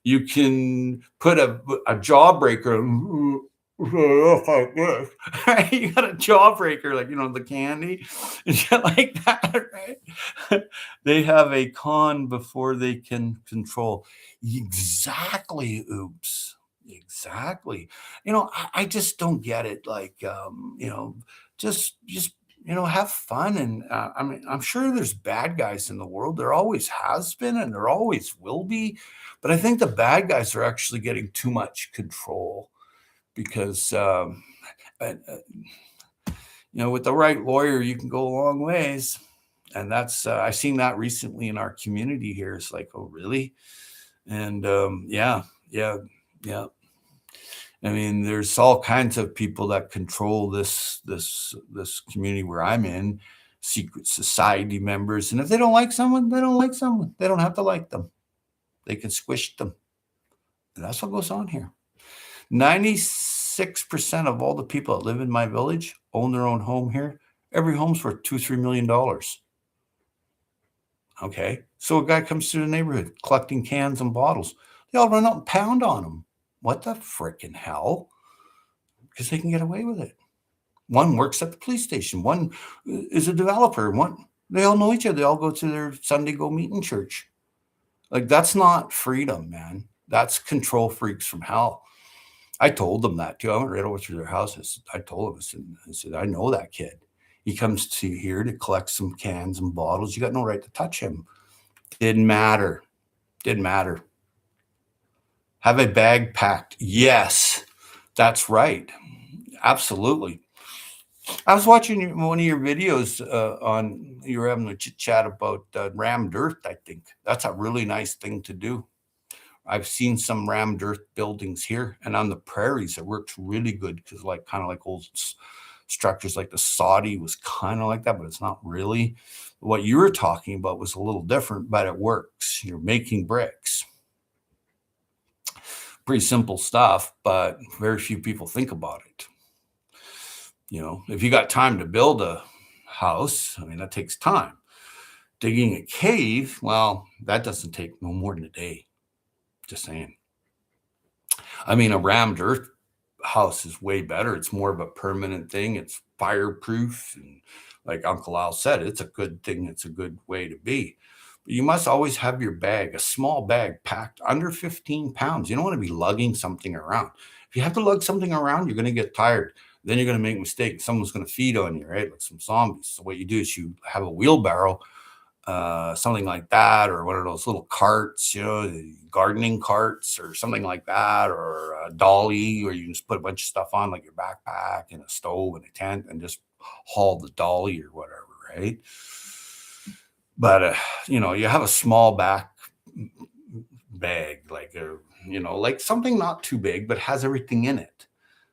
You can put a jawbreaker. Like this. Right? You got a jawbreaker, like the candy and shit like that, right? They have a con before they can control. Exactly, Oops. Exactly. I just don't get it. Like, just have fun. And I mean, I'm sure there's bad guys in the world. There always has been, and there always will be. But I think the bad guys are actually getting too much control because, with the right lawyer, you can go a long ways. And that's, I've seen that recently in our community here. It's like, oh, really? And yeah. I mean, there's all kinds of people that control this community where I'm in, secret society members, and if they don't like someone, they don't like someone. They don't have to like them. They can squish them. And that's what goes on here. 96% of all the people that live in my village own their own home here. Every home's worth $2-3 million. Okay. So a guy comes through the neighborhood collecting cans and bottles. They all run out and pound on him. What the frickin' hell? Because they can get away with it. One works at the police station. One is a developer. They all know each other. They all go to their Sunday go meet in church. Like, that's not freedom, man. That's control freaks from hell. I told them that too. I went right over to their houses. I told them, I said, I know that kid. He comes to here to collect some cans and bottles. You got no right to touch him. Didn't matter. Didn't matter. Have a bag packed. Yes, that's right. Absolutely. I was watching one of your videos on, you were having a chit chat about rammed earth, I think. That's a really nice thing to do. I've seen some rammed earth buildings here, and on the prairies, it works really good because, like, kind of like old structures like the Saudi was kind of like that, but it's not really. What you were talking about was a little different, but it works. You're making bricks. Pretty simple stuff, but very few people think about it. You know, if you got time to build a house, I mean, that takes time. Digging a cave, well, that doesn't take no more than a day. Just saying. I mean, a rammed earth house is way better. It's more of a permanent thing. It's fireproof. And like Uncle Al said, it's a good thing. It's a good way to be. But you must always have your bag, a small bag packed under 15 pounds. You don't want to be lugging something around. If you have to lug something around, you're going to get tired. Then you're going to make mistakes. Someone's going to feed on you, right? Like some zombies. So what you do is you have a wheelbarrow, something like that, or one of those little carts, gardening carts or something like that, or a dolly where you just put a bunch of stuff on, like your backpack and a stove and a tent, and just haul the dolly or whatever, right? But you have a small bag, like something not too big, but has everything in it,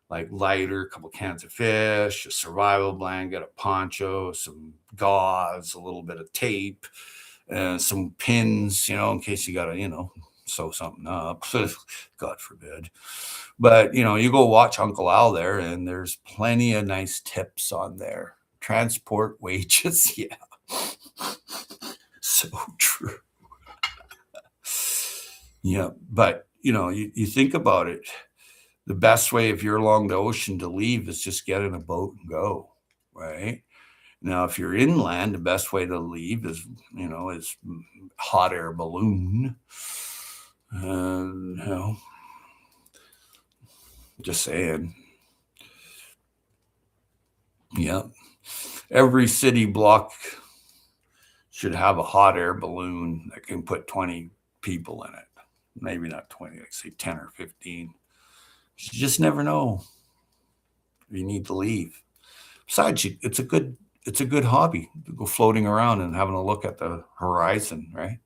like lighter, a couple cans of fish, a survival blanket, a poncho, some gauze, a little bit of tape, and some pins, in case you got to, sew something up. God forbid. But, you go watch Uncle Al there, and there's plenty of nice tips on there. Transport wages. Yeah. So true. Yeah. But, you think about it. The best way, if you're along the ocean, to leave is just get in a boat and go, right? Now, if you're inland, the best way to leave is hot air balloon. Just saying. Yeah. Every city block should have a hot air balloon that can put 20 people in it. Maybe not 20, like say 10 or 15. You just never know. You need to leave. Besides, it's a good hobby to go floating around and having a look at the horizon, right?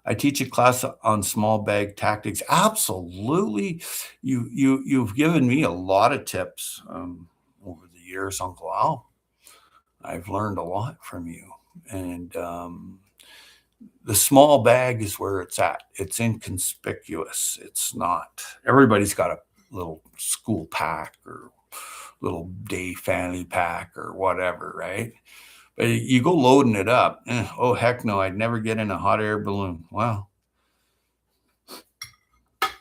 I teach a class on small bag tactics. Absolutely. You've given me a lot of tips over the years, Uncle Al. I've learned a lot from you. And the small bag is where it's at. It's inconspicuous. It's not. Everybody's got a little school pack or little day fanny pack or whatever, right? But you go loading it up. Oh, heck no, I'd never get in a hot air balloon. Well,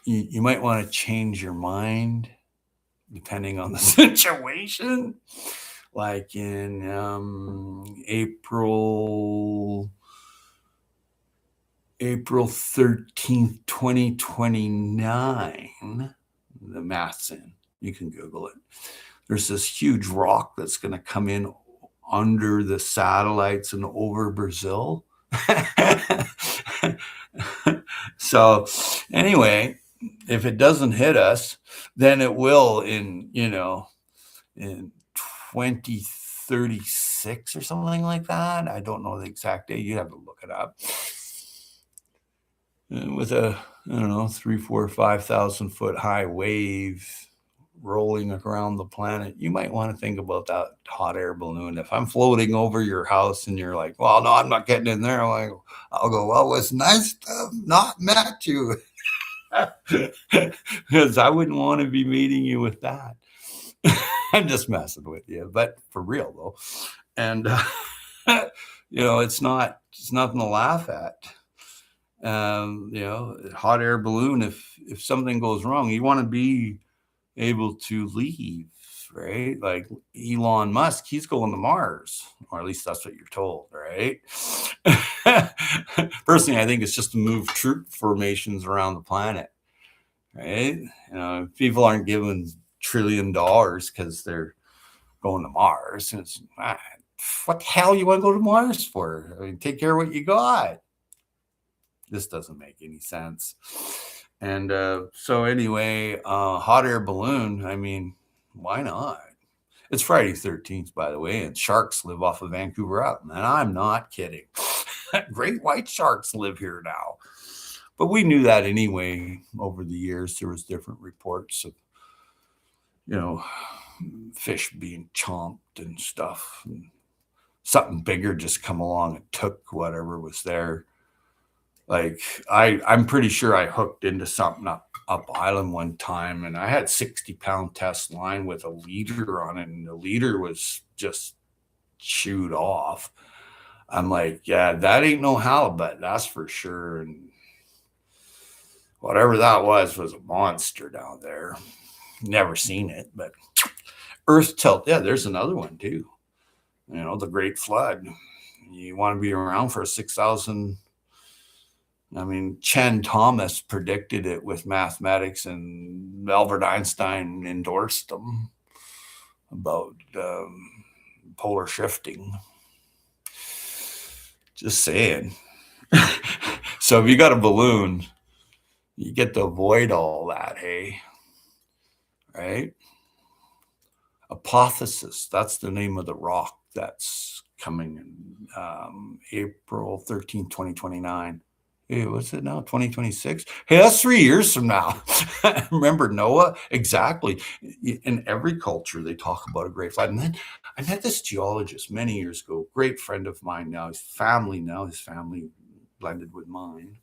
you might want to change your mind depending on the situation. Like in April 13th, 2029, the math's in. You can Google it. There's this huge rock that's going to come in under the satellites and over Brazil. So anyway, if it doesn't hit us, then it will in 2036 or something like that. I don't know the exact date. You have to look it up. with a, I don't know, 3, 4, 5,000 foot high wave rolling around the planet, you might want to think about that hot air balloon. If I'm floating over your house and you're like, well, no, I'm not getting in there, I'll go, well, it's nice to have not met you. Because I wouldn't want to be meeting you with that. I'm just messing with you, but for real though. And it's nothing to laugh at. Hot air balloon. If something goes wrong, you want to be able to leave, right? Like Elon Musk, he's going to Mars, or at least that's what you're told, right? Personally, I think it's just to move troop formations around the planet, right? People aren't given $1 trillion because they're going to Mars. It's, what the hell you want to go to Mars for? I mean, take care of what you got. This doesn't make any sense. And so anyway, hot air balloon, I mean, why not? It's Friday 13th, by the way, and sharks live off of Vancouver Island. And I'm not kidding. Great white sharks live here now. But we knew that anyway over the years. There was different reports of, fish being chomped and stuff. And something bigger just come along and took whatever was there. Like I'm pretty sure I hooked into something up island one time, and I had 60-pound test line with a leader on it, and the leader was just chewed off. I'm like, yeah, that ain't no halibut, that's for sure. And whatever that was a monster down there. Never seen it, but earth tilt. Yeah, there's another one too. The Great Flood. You want to be around for 6,000. I mean, Chen Thomas predicted it with mathematics, and Albert Einstein endorsed them about polar shifting. Just saying. So if you got a balloon, you get to avoid all that, hey? Right? Apotheosis, that's the name of the rock that's coming in April 13th, 2029. Hey, what's it now? 2026? Hey, that's 3 years from now. Remember Noah? Exactly. In every culture, they talk about a great flood. And then I met this geologist many years ago, great friend of mine now. His family blended with mine.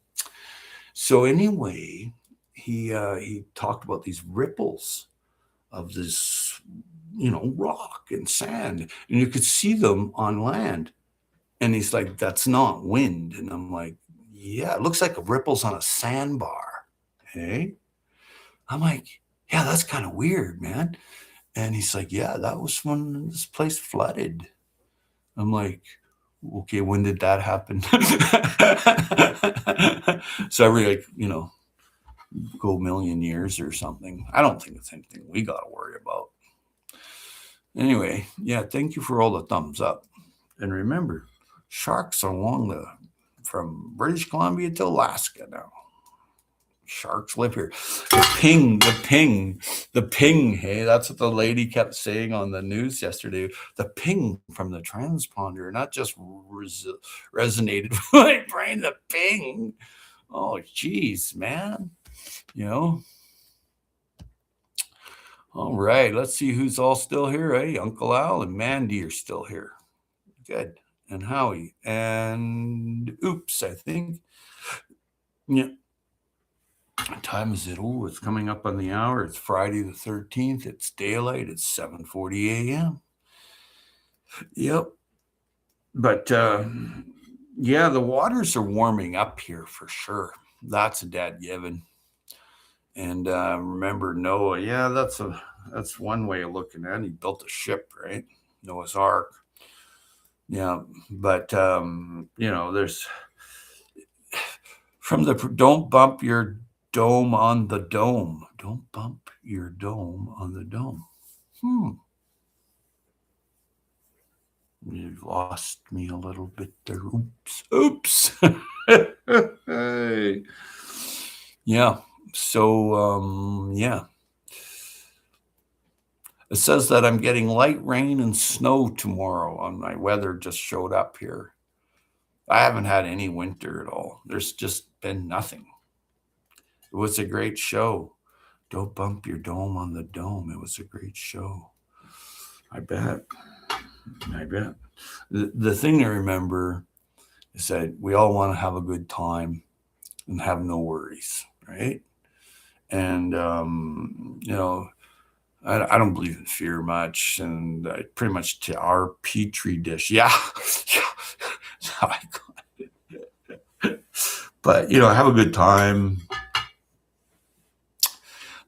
So anyway, he talked about these ripples of this, rock and sand, and you could see them on land. And he's like, that's not wind. And I'm like, yeah, it looks like ripples on a sandbar. Hey, I'm like, yeah, that's kind of weird, man. And he's like, yeah, that was when this place flooded. I'm like, okay, when did that happen? So every go million years or something. I don't think it's anything we got to worry about. Anyway, yeah, thank you for all the thumbs up. And remember, sharks are from British Columbia to Alaska now. Sharks live here. The ping, hey, that's what the lady kept saying on the news yesterday. The ping from the transponder, not just resonated with my brain, the ping. Oh, geez, man. All right, let's see who's all still here. Hey, Uncle Al and Mandy are still here. Good. And Howie. And Oops, I think. Yeah. What time is it? Oh, it's coming up on the hour. It's Friday the 13th. It's daylight. It's 7:40 a.m. Yep. But yeah, the waters are warming up here for sure. That's a dead given. And remember Noah. Yeah, that's one way of looking at it. He built a ship, right? Noah's Ark. Yeah, but there's from the don't bump your dome on the dome. Don't bump your dome on the dome. You've lost me a little bit there. Oops. Hey. Yeah. So yeah. It says that I'm getting light rain and snow tomorrow on my weather just showed up here. I haven't had any winter at all. There's just been nothing. It was a great show. Don't bump your dome on the dome. It was a great show. I bet. I bet. The thing to remember is that we all want to have a good time and have no worries, right? And, I don't believe in fear much, and pretty much to our petri dish. Yeah, yeah. But have a good time.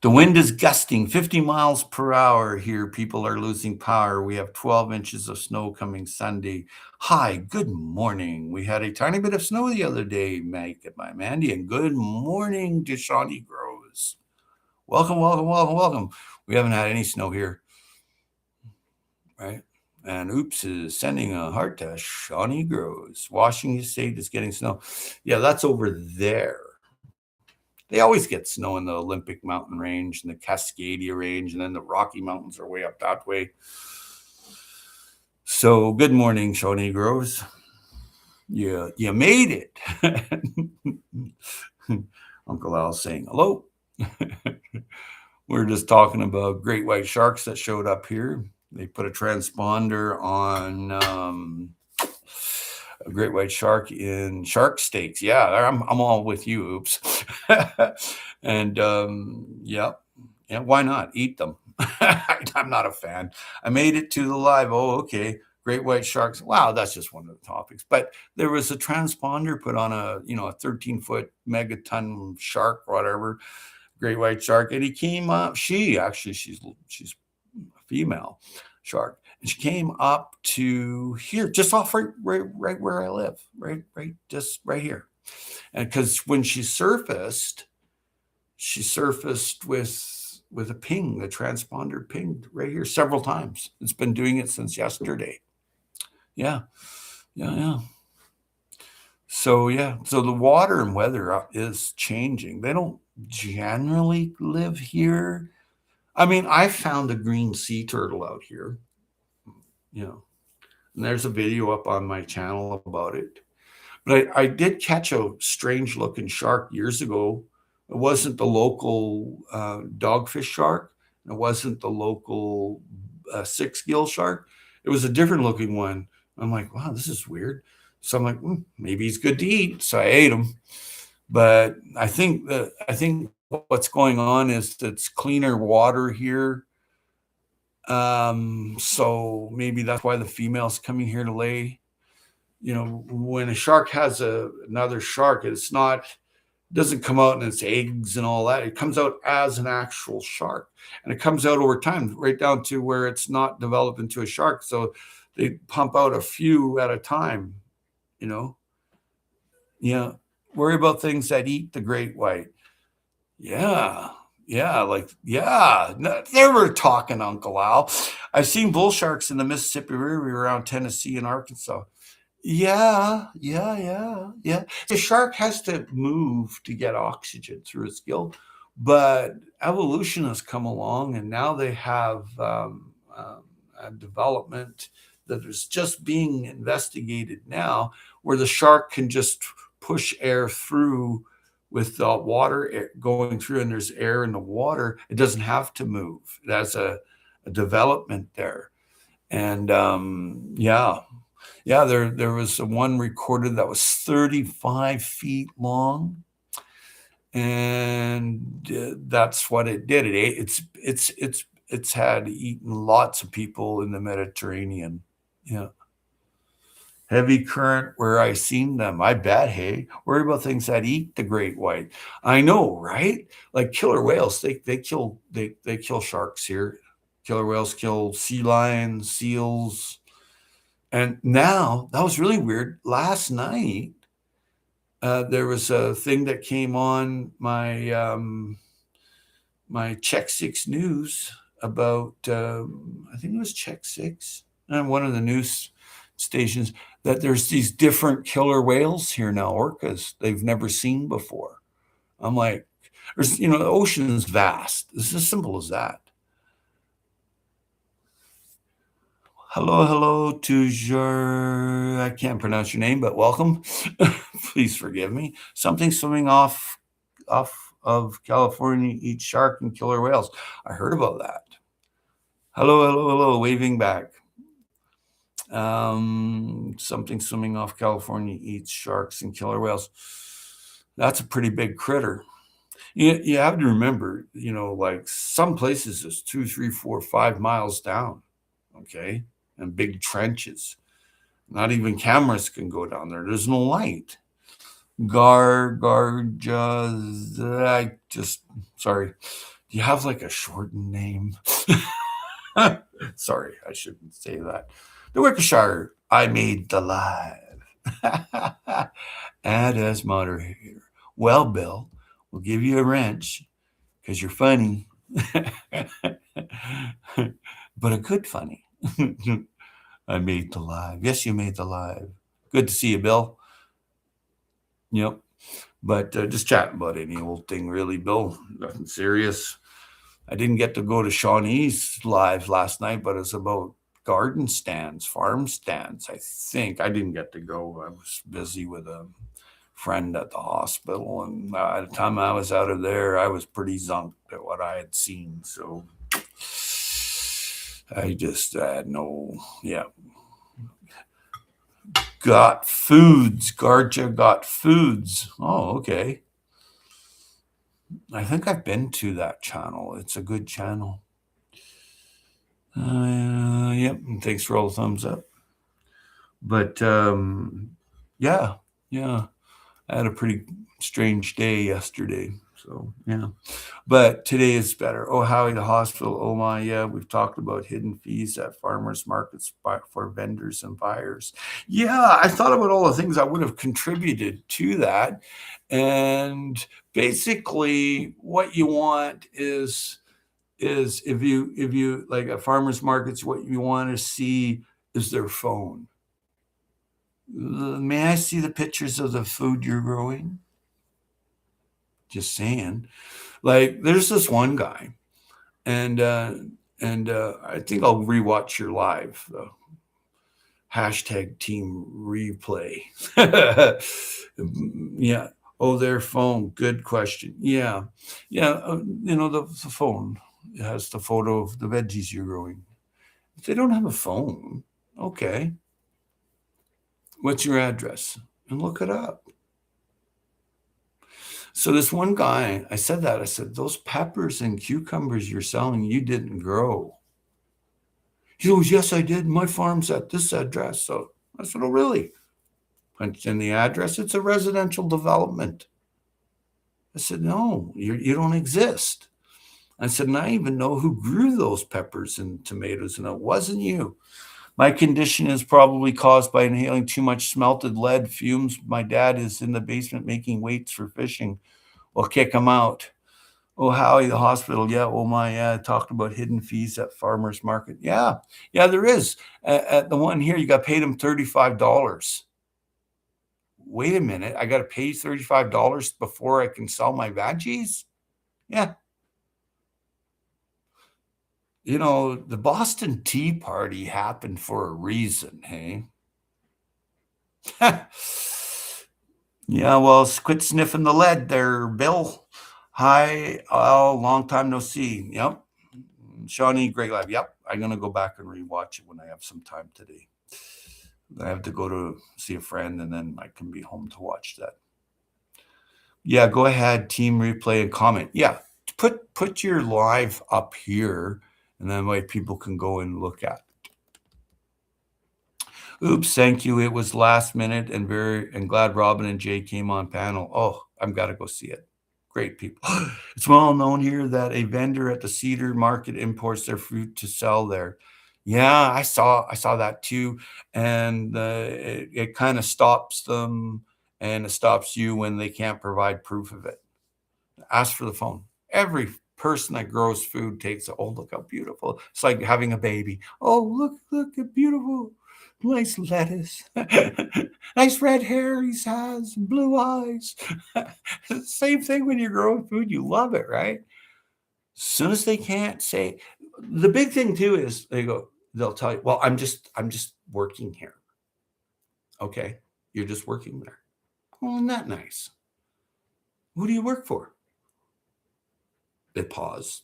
The wind is gusting 50 miles per hour here. People are losing power. We have 12 inches of snow coming Sunday. Hi, good morning. We had a tiny bit of snow the other day, by Mandy, and good morning to Shawnee Groves. Welcome, welcome, welcome, welcome. We haven't had any snow here, right? And Oops is sending a heart to Shawnee Groves. Washington State is getting snow. Yeah, that's over there. They always get snow in the Olympic Mountain Range and the Cascadia Range, and then the Rocky Mountains are way up that way. So good morning, Shawnee Groves. You made it. Uncle Al's saying hello. We're just talking about great white sharks that showed up here. They put a transponder on a great white shark in shark steaks. Yeah, I'm all with you, Oops. And yeah, why not eat them? I'm not a fan. I made it to the live. Oh, okay. Great white sharks. Wow, that's just one of the topics. But there was a transponder put on a 13-foot megaton shark, whatever, great white shark, and he came up. She's a female shark, and she came up to here, just off right where I live, right just right here. And because when she surfaced with a ping, the transponder pinged right here several times. It's been doing it since yesterday. Yeah. So the water and weather is changing. They don't generally live here. I mean, I found a green sea turtle out here, and there's a video up on my channel about it. But I did catch a strange looking shark years ago. It wasn't the local dogfish shark. It wasn't the local six-gill shark. It was a different looking one. I'm like, wow, this is weird. So I'm like, maybe he's good to eat. So I ate him. But I think what's going on is it's cleaner water here. So maybe that's why the female's coming here to lay. When a shark has another shark, it doesn't come out in its eggs and all that. It comes out as an actual shark, and it comes out over time, right down to where it's not developed into a shark. So they pump out a few at a time. Worry about things that eat the great white. Yeah. No, they were talking, Uncle Al. I've seen bull sharks in the Mississippi River around Tennessee and Arkansas. Yeah. The shark has to move to get oxygen through its gill, but evolution has come along, and now they have a development that is just being investigated now, where the shark can just push air through with the water going through, and there's air in the water. It doesn't have to move. That's a development there. And there was one recorded that was 35 feet long, and that's what it did. It ate. It's had eaten lots of people in the Mediterranean. Yeah. Heavy current where I seen them. I bet. Hey, worry about things that eat the great white. I know, right? Like killer whales. They kill sharks here. Killer whales kill sea lions, seals. And now that was really weird. Last night, there was a thing that came on my my Check Six News about. I think it was Check Six, and one of the news stations, that there's these different killer whales here now, orcas they've never seen before. I'm like, the ocean is vast. It's as simple as that. Hello, toujours. I can't pronounce your name, but welcome. Please forgive me. Something swimming off of California eat shark and killer whales. I heard about that. Hello, hello, hello, waving back. Something swimming off California eats sharks and killer whales. That's a pretty big critter. You have to remember, like some places is 2, 3, 4, 5 miles down, okay, and big trenches. Not even cameras can go down there. There's no light. Sorry. Do you have like a shortened name? Sorry, I shouldn't say that. The Wickshire, I made the live. And as moderator. Well, Bill, we'll give you a wrench because you're funny. But a good funny. I made the live. Yes, you made the live. Good to see you, Bill. Yep. But just chatting about any old thing, really, Bill. Nothing serious. I didn't get to go to Shawnee's live last night, but it's about garden stands, farm stands, I think. I didn't get to go. I was busy with a friend at the hospital. And by the time I was out of there, I was pretty zonked at what I had seen. So I just had Got Foods. Garja Got Foods. Oh, okay. I think I've been to that channel. It's a good channel. Yep. And thanks for all the thumbs up. But yeah. I had a pretty strange day yesterday. So yeah. But today is better. Oh, Howie, the hospital. Oh my, yeah. We've talked about hidden fees at farmers markets for vendors and buyers. Yeah, I thought about all the things I would have contributed to that. And basically what you want is if you like at farmers markets, what you want to see is their phone. May I see the pictures of the food you're growing? Just saying. Like there's this one guy, and I think I'll rewatch your live. Hashtag team replay. Yeah. Oh, their phone. Good question. Yeah. The phone has the photo of the veggies you're growing. If they don't have a phone, okay. What's your address? And look it up. So this one guy, I said, those peppers and cucumbers you're selling, you didn't grow. He goes, yes, I did. My farm's at this address. So I said, oh, really? Punched in the address. It's a residential development. I said, no, you don't exist. I said, and I even know who grew those peppers and tomatoes, and it wasn't you. My condition is probably caused by inhaling too much smelted lead fumes. My dad is in the basement making weights for fishing. We'll kick him out. Oh, Howie, the hospital. Yeah. Oh, my. Yeah. I talked about hidden fees at farmers market. Yeah. Yeah, there is. At the one here, you got paid him $35. Wait a minute. I got to pay $35 before I can sell my veggies? Yeah. The Boston Tea Party happened for a reason, hey? Yeah, well, quit sniffing the lead there, Bill. Hi, long time no see. Yep. Shawnee, great live. Yep. I'm going to go back and rewatch it when I have some time today. I have to go to see a friend and then I can be home to watch that. Yeah, go ahead, team replay and comment. Yeah, put your live up here and then way people can go and look at it. Oops, thank you. It was last minute and glad Robin and Jay came on panel. Oh, I've got to go see it. Great people. It's well known here that a vendor at the Cedar Market imports their fruit to sell there. Yeah, I saw that too. And it kind of stops them and it stops you when they can't provide proof of it. Ask for the phone. Every person that grows food takes it. Oh, look how beautiful. It's like having a baby. Oh, look how beautiful. Nice lettuce. Nice red hair he has, blue eyes. Same thing when you're growing food. You love it, right? As soon as they can't say, the big thing too is they'll tell you, well, I'm just working here. Okay. You're just working there. Well, isn't that nice? Who do you work for? They pause.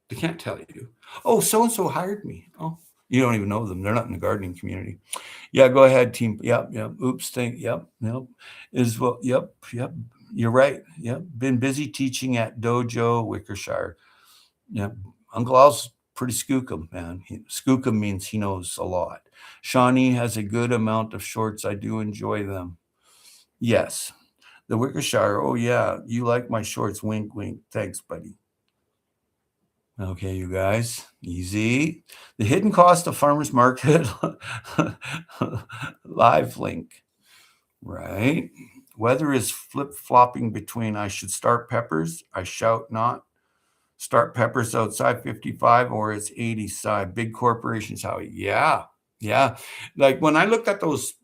They can't tell you. Oh, so and so hired me. Oh, you don't even know them. They're not in the gardening community. Yeah, go ahead, team. Yep, yep. Oops, think. Yep, yep. Is well. Yep, yep. You're right. Yep. Been busy teaching at Dojo, Wickershire. Yep. Uncle Al's pretty skookum, man. Skookum means he knows a lot. Shawnee has a good amount of shorts. I do enjoy them. Yes. The Wickershire. Oh yeah, you like my shorts. Wink, wink. Thanks, buddy. Okay, you guys, easy. The hidden cost of farmers market live link, right? Weather is flip-flopping between I should start peppers, I shout not, start peppers outside 55, or it's 80 side. Big corporations, how? Yeah, yeah. Like when I looked at those,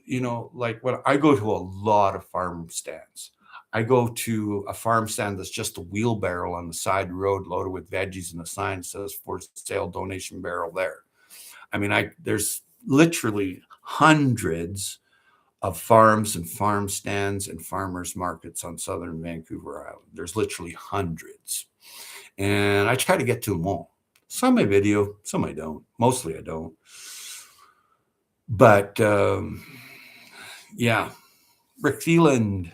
like when I go to a lot of farm stands, I go to a farm stand that's just a wheelbarrow on the side road loaded with veggies, and a sign says for sale donation barrel there. I mean, there's literally hundreds of farms and farm stands and farmers markets on southern Vancouver Island. There's literally hundreds. And I try to get to them all. Some I video, some I don't. Mostly I don't. But yeah, Rick Thielen,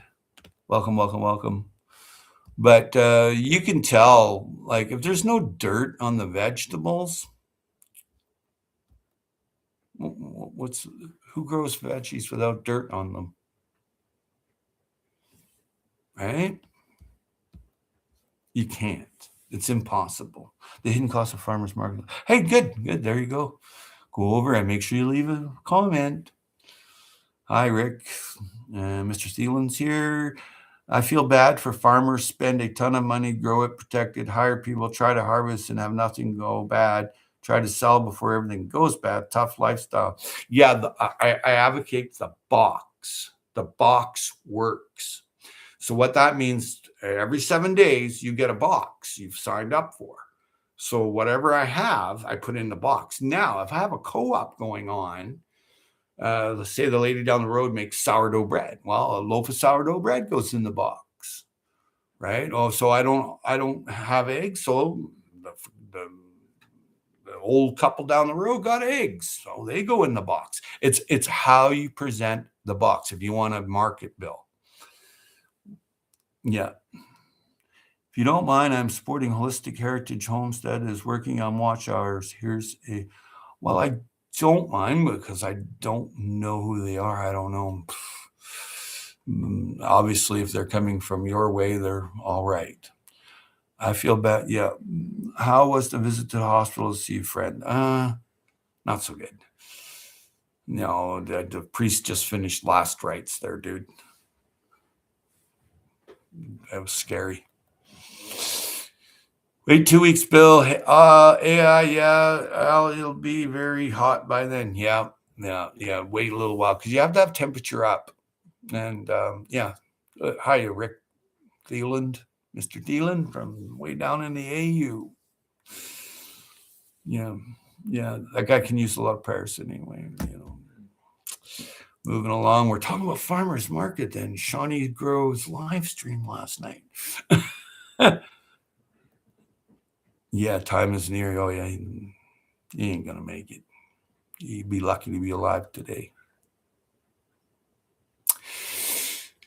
welcome, welcome, welcome. But you can tell, like, if there's no dirt on the vegetables, who grows veggies without dirt on them? Right? You can't. It's impossible. The hidden cost of farmers market. Hey, good. There you go. Go over and make sure you leave a comment. Hi, Rick. Mr. Thielen's here. I feel bad for farmers. Spend a ton of money, grow it, protect it, hire people, try to harvest and have nothing go bad. Try to sell before everything goes bad. Tough lifestyle. Yeah, I advocate the box. The box works. So what that means, every 7 days, you get a box you've signed up for. So whatever I have, I put in the box. Now, if I have a co-op going on, let's say the lady down the road makes sourdough bread. Well, a loaf of sourdough bread goes in the box, right? Oh, so I don't have eggs, so the old couple down the road got eggs, so they go in the box. It's how you present the box. If you want a market bill, yeah. If you don't mind, I'm supporting Holistic Heritage Homestead is working on watch hours. Well, I don't mind because I don't know who they are. I don't know. Obviously, if they're coming from your way, they're all right. I feel bad. Yeah. How was the visit to the hospital to see a friend? Not so good. No, the priest just finished last rites there, dude. That was scary. Wait 2 weeks, Bill. Yeah. It'll be very hot by then. Yeah. Wait a little while because you have to have temperature up. And yeah. Hi, Rick Thielen, Mr. Thielen from way down in the AU. Yeah. That guy can use a lot of prayers anyway. Moving along, we're talking about farmers market. Then Shawnee Groves live stream last night. Yeah, time is near. Oh yeah, he ain't gonna make it. He'd be lucky to be alive today.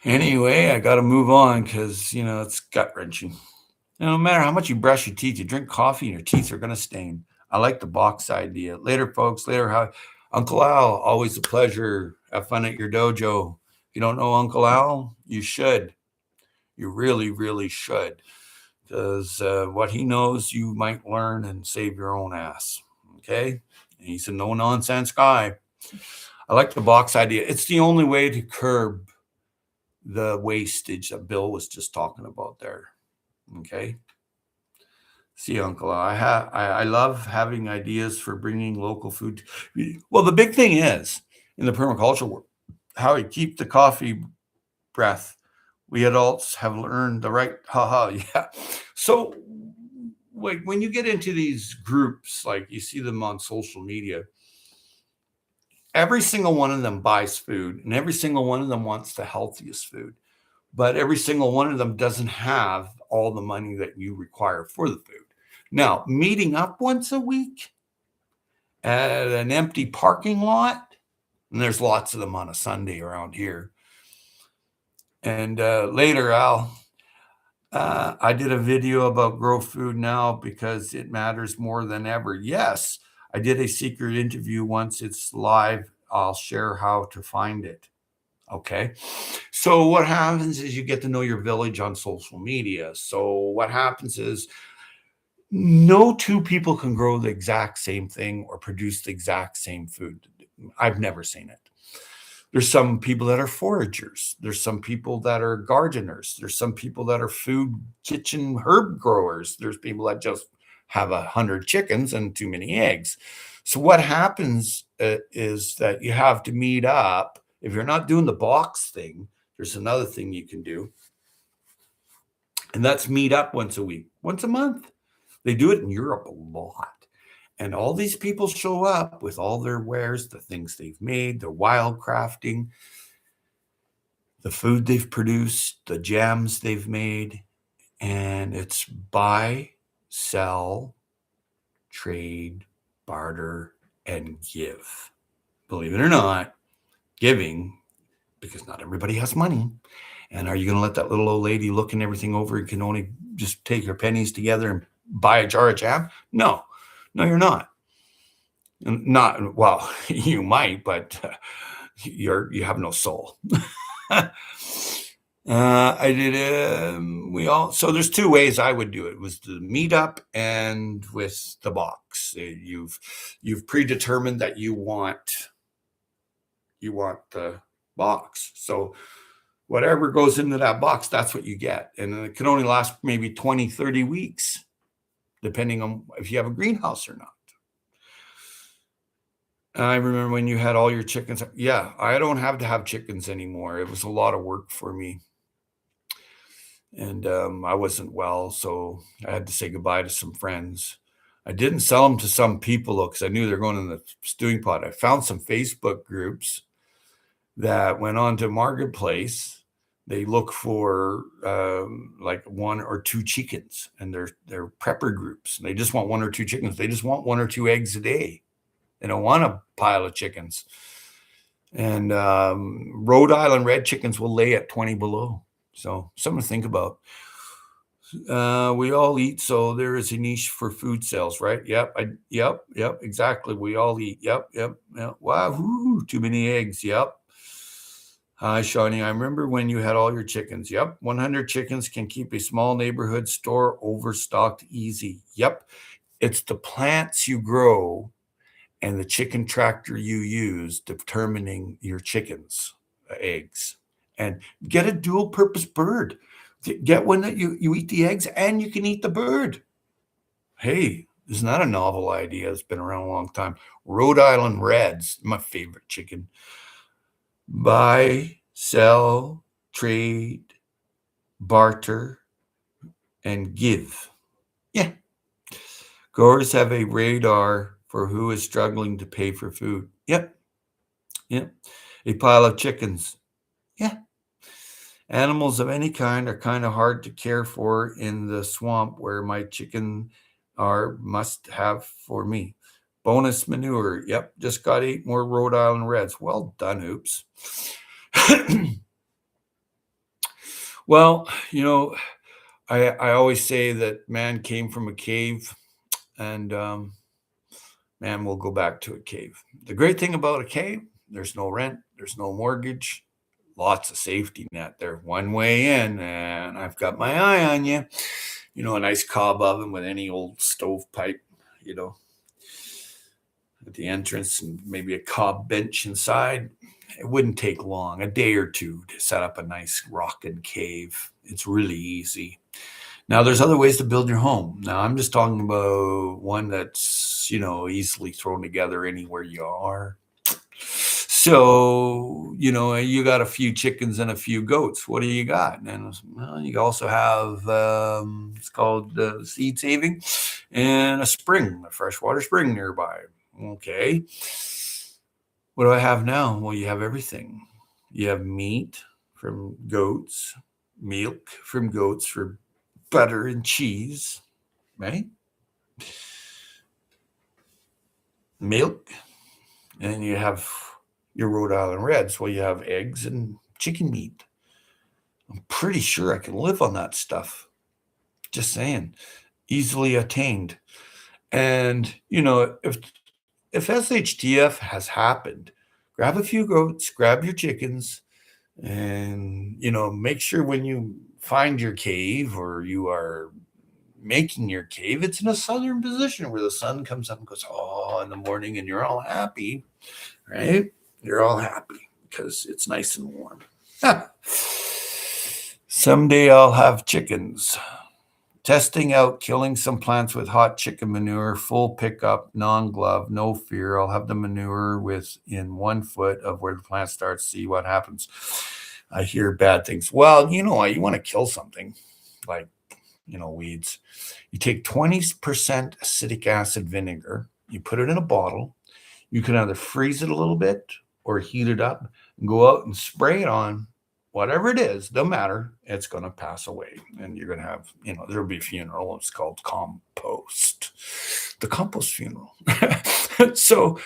Anyway, I got to move on because it's gut wrenching. No matter how much you brush your teeth, you drink coffee, and your teeth are gonna stain. I like the box idea. Later, folks. Later, how Uncle Al, always a pleasure. Have fun at your dojo. If you don't know Uncle Al, you should. You really, really should. Because what he knows, you might learn and save your own ass. Okay? And he's a no-nonsense guy. I like the box idea. It's the only way to curb the wastage that Bill was just talking about there. Okay? See, Uncle, I love having ideas for bringing local food. Well, the big thing is in the permaculture world, how we keep the coffee breath. We adults have learned the right. Yeah. So, like when you get into these groups, like you see them on social media, every single one of them buys food, and every single one of them wants the healthiest food, but every single one of them doesn't have all the money that you require for the food. Now, meeting up once a week at an empty parking lot, and there's lots of them on a Sunday around here. And later, I did a video about Grow Food Now because it matters more than ever. Yes, I did a secret interview once. It's live. I'll share how to find it. Okay. So what happens is you get to know your village on social media. So what happens is no two people can grow the exact same thing or produce the exact same food. I've never seen it. There's some people that are foragers. There's some people that are gardeners. There's some people that are food kitchen herb growers. There's people that just have 100 chickens and too many eggs. So what happens is that you have to meet up. If you're not doing the box thing, there's another thing you can do. And that's meet up once a week, once a month. They do it in Europe a lot. And all these people show up with all their wares, the things they've made, their wild crafting, the food they've produced, the jams they've made. And it's buy, sell, trade, barter, and give. Believe it or not, giving, because not everybody has money. And are you going to let that little old lady looking everything over and can only just take her pennies together and buy a jar of jam? No, you're not. Well, you might, but you have no soul. I did. So there's two ways I would do it. It was the meetup and with the box. You've predetermined that you want the box. So whatever goes into that box, that's what you get. And it can only last maybe 20, 30 weeks, depending on if you have a greenhouse or not. I remember when you had all your chickens. Yeah, I don't have to have chickens anymore. It was a lot of work for me. And I wasn't well, so I had to say goodbye to some friends. I didn't sell them to some people, though, because I knew they're going in the stewing pot. I found some Facebook groups that went on to Marketplace. They look for like 1 or 2 chickens, and they're prepper groups. And they just want 1 or 2 chickens. They just want 1 or 2 eggs a day. They don't want a pile of chickens. And Rhode Island red chickens will lay at 20 below. So something to think about. We all eat, so there is a niche for food sales, right? Yep, exactly. We all eat. Yep. Wow, too many eggs. Yep. Hi, Shawnee. I remember when you had all your chickens. Yep. 100 chickens can keep a small neighborhood store overstocked easy. Yep. It's the plants you grow and the chicken tractor you use determining your chickens' eggs. And get a dual purpose bird. Get one that you eat the eggs and you can eat the bird. Hey, isn't that a novel idea? It's been around a long time. Rhode Island Reds, my favorite chicken. Buy, sell, trade, barter, and give. Yeah. Growers have a radar for who is struggling to pay for food. Yep. A pile of chickens. Yeah. Animals of any kind are kind of hard to care for in the swamp where my chicken are must have for me. Bonus manure. Yep. Just got 8 more Rhode Island Reds. Well done, oops. Well, I always say that man came from a cave, and man will go back to a cave. The great thing about a cave, there's no rent, there's no mortgage, lots of safety net there. One way in, and I've got my eye on you. A nice cob oven with any old stovepipe, at the entrance, and maybe a cob bench inside. It wouldn't take long, a day or 2 to set up a nice rockin' cave. It's really easy. Now, there's other ways to build your home. Now, I'm just talking about one that's, easily thrown together anywhere you are. So, you got a few chickens and a few goats. What do you got? And you also have, it's called seed saving, and a freshwater spring nearby. Okay. What do I have now? Well, you have everything. You have meat from goats, milk from goats for butter and cheese, right? Milk, and you have your Rhode Island Reds. Well, you have eggs and chicken meat. I'm pretty sure I can live on that stuff. Just saying, easily attained. And if SHTF has happened, grab a few goats, grab your chickens, and make sure when you find your cave or you are making your cave, it's in a southern position where the sun comes up and goes, oh, in the morning, and you're all happy, right? You're all happy because it's nice and warm. Someday I'll have chickens. Testing out killing some plants with hot chicken manure, full pickup, non-glove, no fear. I'll have the manure within 1 foot of where the plant starts, see what happens. I hear bad things. Well, you want to kill something like, weeds. You take 20% acetic acid vinegar, you put it in a bottle. You can either freeze it a little bit or heat it up and go out and spray it on whatever it is, don't matter, it's going to pass away. And you're going to have, there'll be a funeral. It's called compost, the compost funeral. So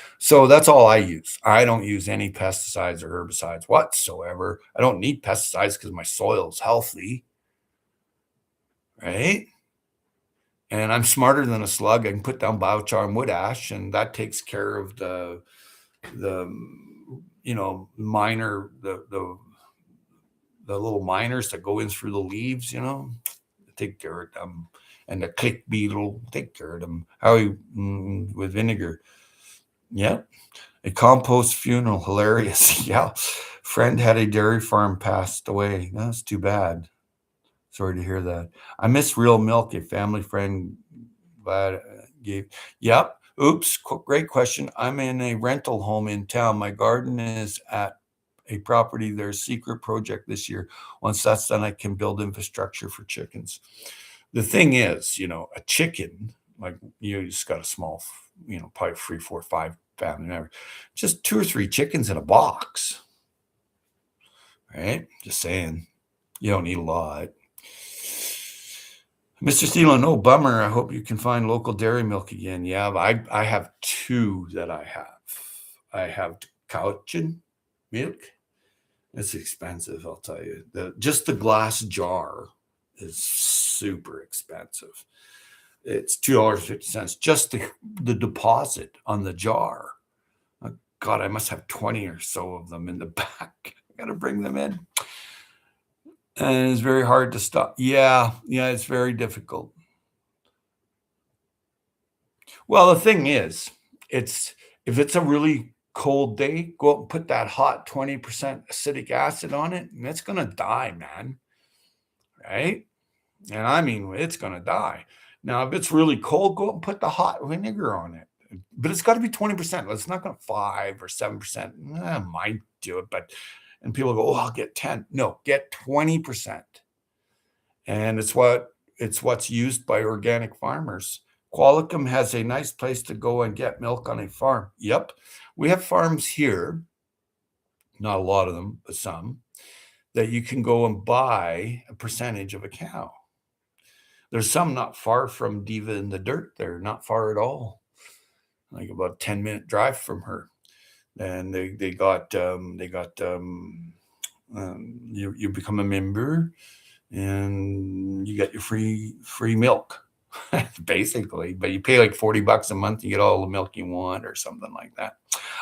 that's all I use. I don't use any pesticides or herbicides whatsoever. I don't need pesticides because my soil is healthy, right? And I'm smarter than a slug. I can put down biochar and wood ash, and that takes care of the minor, the little miners that go in through the leaves, take care of them. And the click beetle, take care of them. With vinegar. Yep. A compost funeral, hilarious. Yeah. Friend had a dairy farm, passed away. That's too bad. Sorry to hear that. I miss real milk. A family friend gave. Yep. Oops. Great question. I'm in a rental home in town. My garden is at a property. There's secret project this year. Once that's done, I can build infrastructure for chickens. The thing is, a chicken, like you just got a small, probably 3, 4, 5 family members, just 2 or 3 chickens in a box, right? Just saying, you don't need a lot. Mr. Steele, no bummer. I hope you can find local dairy milk again. Yeah, I have 2 that I have. I have Cowichan milk. It's expensive, I'll tell you. Just the glass jar is super expensive. It's $2.50. Just the deposit on the jar. God, I must have 20 or so of them in the back. I got to bring them in. And it's very hard to stop. Yeah, it's very difficult. Well, the thing is, if it's a really cold day, go out and put that hot 20% acetic acid on it, and it's going to die, man. Right? And I mean, it's going to die. Now, if it's really cold, go out and put the hot vinegar on it. But it's got to be 20%. It's not going to 5 or 7%. I might do it, and people go, oh, I'll get 10. No, get 20%. And it's what's used by organic farmers. Qualicum has a nice place to go and get milk on a farm. Yep. We have farms here, not a lot of them, but some, that you can go and buy a percentage of a cow. There's some not far from Diva in the Dirt there, not far at all, like about a 10-minute drive from her. And you become a member and you get your free milk. Basically, but you pay like $40 a month, you get all the milk you want or something like that.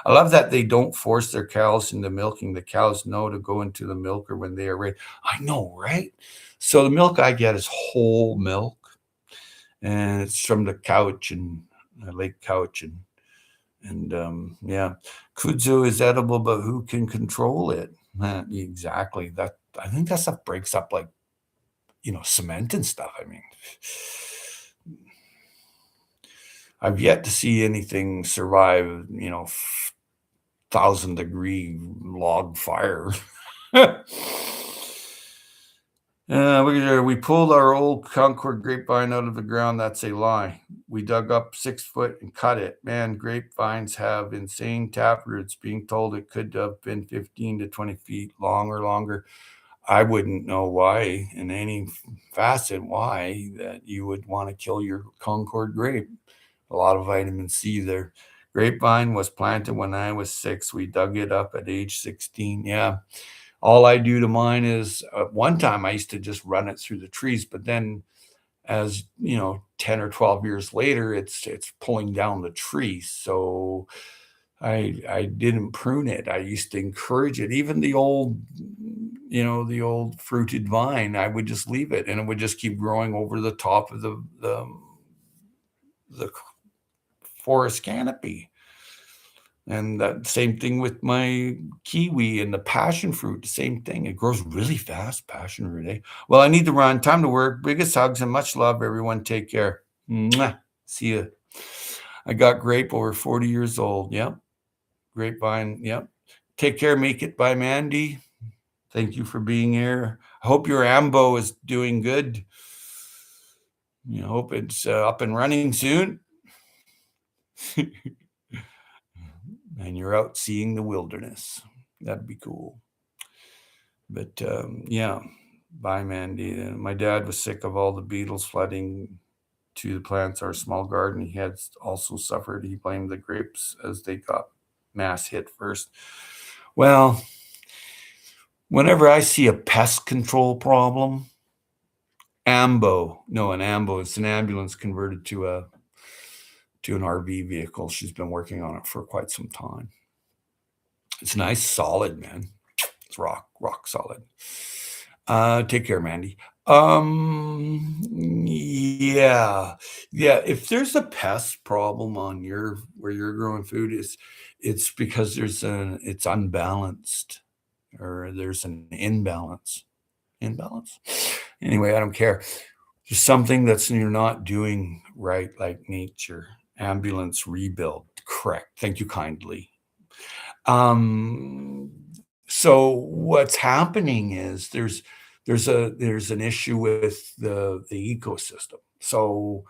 I love that they don't force their cows into milking. The cows know to go into the milker when they are ready. I know, right? So the milk I get is whole milk, and it's from the Cowichan, Lake Cowichan. And yeah, kudzu is edible, but who can control it? Exactly. I think that stuff breaks up like cement and stuff. I mean, I've yet to see anything survive, 1,000-degree log fire. We pulled our old Concord grapevine out of the ground. That's a lie. We dug up 6 foot and cut it. Man, grapevines have insane tap roots. Being told it could have been 15 to 20 feet long or longer. I wouldn't know why in any facet why that you would want to kill your Concord grape. A lot of vitamin C there. Grapevine was planted when I was 6. We dug it up at age 16. Yeah. All I do to mine is one time I used to just run it through the trees, but then as you know, 10 or 12 years later, it's pulling down the tree. So I didn't prune it. I used to encourage it. Even the old, the old fruited vine, I would just leave it and it would just keep growing over the top of the forest canopy. And that same thing with my kiwi and the passion fruit, the same thing. It grows really fast, passion fruit. Eh? Well, I need to run. Time to work. Biggest hugs and much love, everyone. Take care. Mwah. See you. I got grape over 40 years old. Yep. Grapevine. Yep. Take care. Make it. Bye, Mandy. Thank you for being here. I hope your AMBO is doing good. I hope it's up and running soon. And you're out seeing the wilderness. That'd be cool. But yeah, bye, Mandy. My dad was sick of all the beetles flooding to the plants. Our small garden, he had also suffered. He blamed the grapes as they got mass hit first. Well, whenever I see a pest control problem, an AMBO, it's an ambulance converted to an RV vehicle. She's been working on it for quite some time. It's nice, solid, man. It's rock solid. Take care, Mandy. Yeah. If there's a pest problem on where you're growing food, it's because it's unbalanced or there's an imbalance. Imbalance? Anyway, I don't care. There's something you're not doing right, like nature. Ambulance rebuild. Correct. Thank you kindly. So what's happening is there's an issue with the ecosystem. So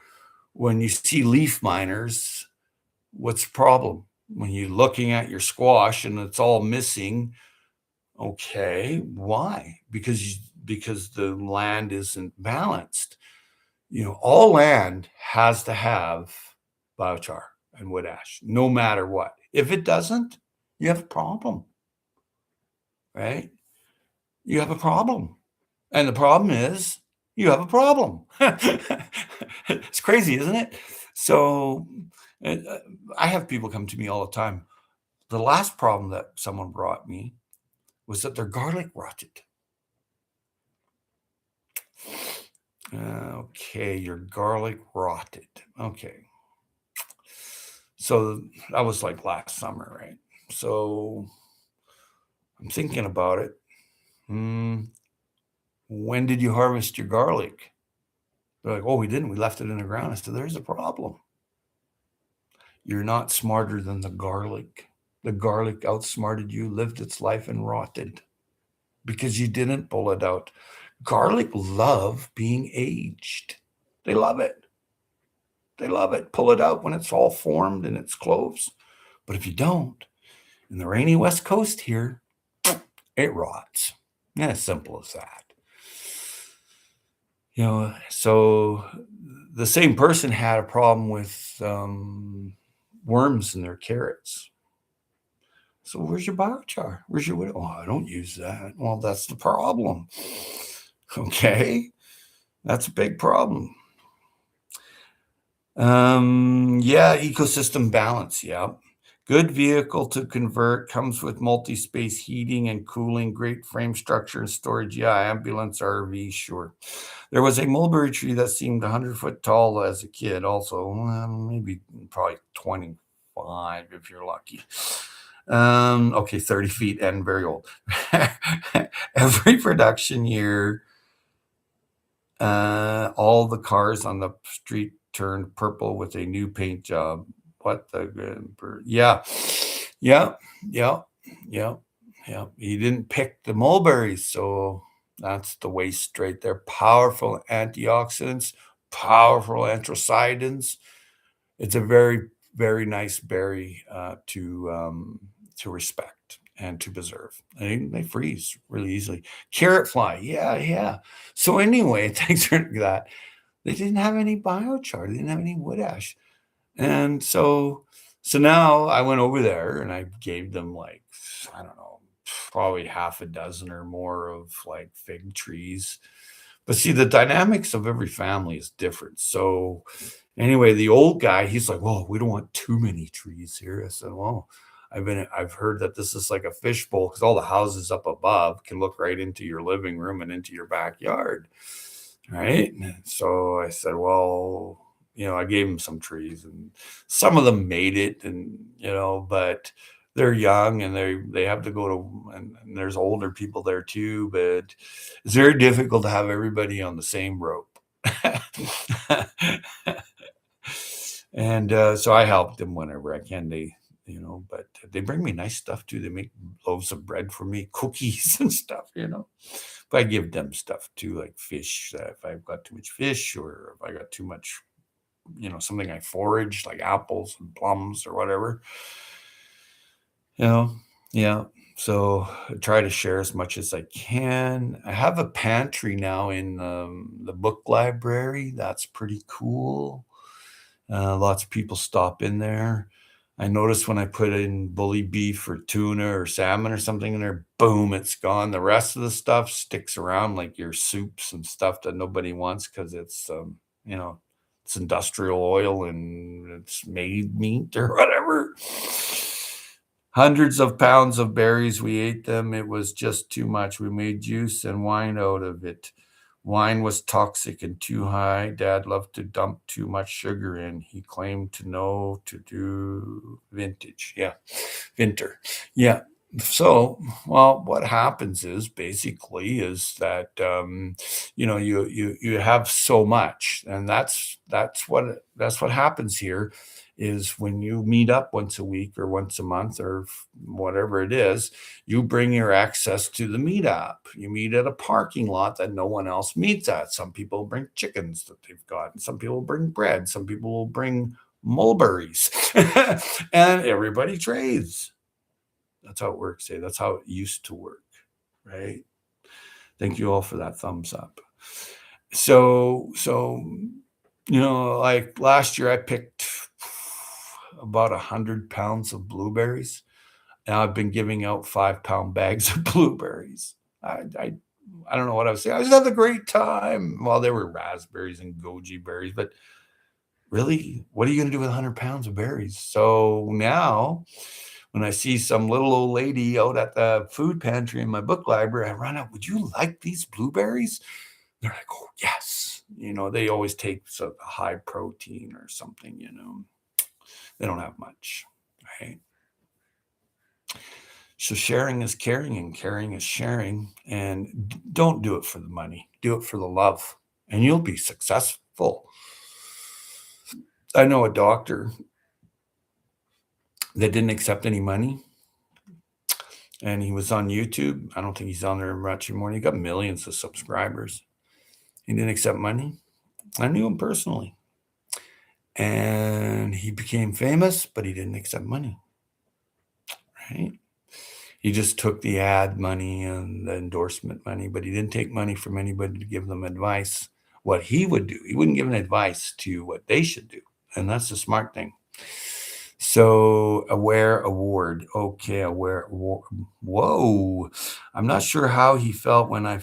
when you see leaf miners, what's the problem? When you're looking at your squash and it's all missing, okay, why? Because the land isn't balanced. All land has to have biochar and wood ash, no matter what. If it doesn't, you have a problem, right? You have a problem. And the problem is you have a problem. It's crazy, isn't it? So I have people come to me all the time. The last problem that someone brought me was that their garlic rotted. Okay, your garlic rotted. Okay. So that was like last summer, right? So I'm thinking about it. When did you harvest your garlic? They're like, oh, we didn't. We left it in the ground. I said, there's a problem. You're not smarter than the garlic. The garlic outsmarted you, lived its life, and rotted because you didn't pull it out. Garlic love being aged. They love it. They love it. Pull it out when it's all formed in its cloves. But if you don't, in the rainy West Coast here, it rots. And as simple as that. So the same person had a problem with worms in their carrots. So where's your biochar? Where's your wood? Oh, I don't use that. Well, that's the problem. Okay. That's a big problem. Yeah, ecosystem balance. Yeah. Good vehicle to convert, comes with multi-space heating and cooling, great frame structure and storage. Yeah, ambulance RV, sure. There was a mulberry tree that seemed 100 foot tall as a kid also. Maybe probably 25 if you're lucky. Okay, 30 feet and very old. Every production year, all the cars on the street turned purple with a new paint job. What the yeah. He didn't pick the mulberries, so that's the waste right there. Powerful antioxidants, powerful anthocyanins. It's a very, very nice berry to respect. and to preserve. They freeze really easily. Carrot fly, yeah, yeah. So anyway, thanks for that. They didn't have any biochar. They didn't have any wood ash. And so now I went over there and I gave them like, I don't know, probably half a dozen or more of like fig trees. But see, the dynamics of every family is different. So anyway, the old guy, he's like, "Well, we don't want too many trees here." I said, "Well, I've heard that this is like a fishbowl because all the houses up above can look right into your living room and into your backyard, right?" So I said, "Well, I gave them some trees, and some of them made it, and but they're young and they have to go to, and there's older people there too, but it's very difficult to have everybody on the same rope." And so I help them whenever I can. But they bring me nice stuff too. They make loaves of bread for me, cookies and stuff. But I give them stuff too, like fish. If I've got too much fish, or if I got too much, something I forage, like apples and plums or whatever. You know, yeah. So I try to share as much as I can. I have a pantry now in the book library. That's pretty cool. Lots of people stop in there. I notice when I put in bully beef or tuna or salmon or something in there, boom, it's gone. The rest of the stuff sticks around, like your soups and stuff that nobody wants because you know, it's industrial oil and it's made meat or whatever. Hundreds of pounds of berries. We ate them. It was just too much. We made juice and wine out of it. Wine was toxic and too high. Dad loved to dump too much sugar in. He claimed to know to do vintage. Yeah, vinter. Yeah. So, well, what happens is basically is that you have so much, and that's what happens here is when you meet up once a week or once a month or whatever it is, you bring your access to the meetup. You meet at a parking lot that no one else meets at. Some people bring chickens that they've got, and some people bring bread, some people will bring mulberries, and everybody trades. That's how it works. That's how it used to work, right? Thank you all for that thumbs up. So like last year I picked about 100 pounds of blueberries. Now I've been giving out 5-pound bags of blueberries. I don't know what I was saying. I just had a great time. Well, there were raspberries and goji berries, but really, what are you going to do with 100 pounds of berries? So now, when I see some little old lady out at the food pantry in my book library, I run up, "Would you like these blueberries?" They're like, "Oh, yes." They always take a high protein or something. They don't have much, right? So sharing is caring and caring is sharing. And don't do it for the money, do it for the love, and you'll be successful. I know a doctor that didn't accept any money, and he was on YouTube. I don't think he's on there much anymore. He got millions of subscribers. He didn't accept money. I knew him personally. And he became famous, but he didn't accept money, right? He just took the ad money and the endorsement money, but he didn't take money from anybody to give them advice. What he would do, he wouldn't give an advice to what they should do. And that's the smart thing. So, Aware Award. Okay, Aware Award. Whoa. I'm not sure how he felt when I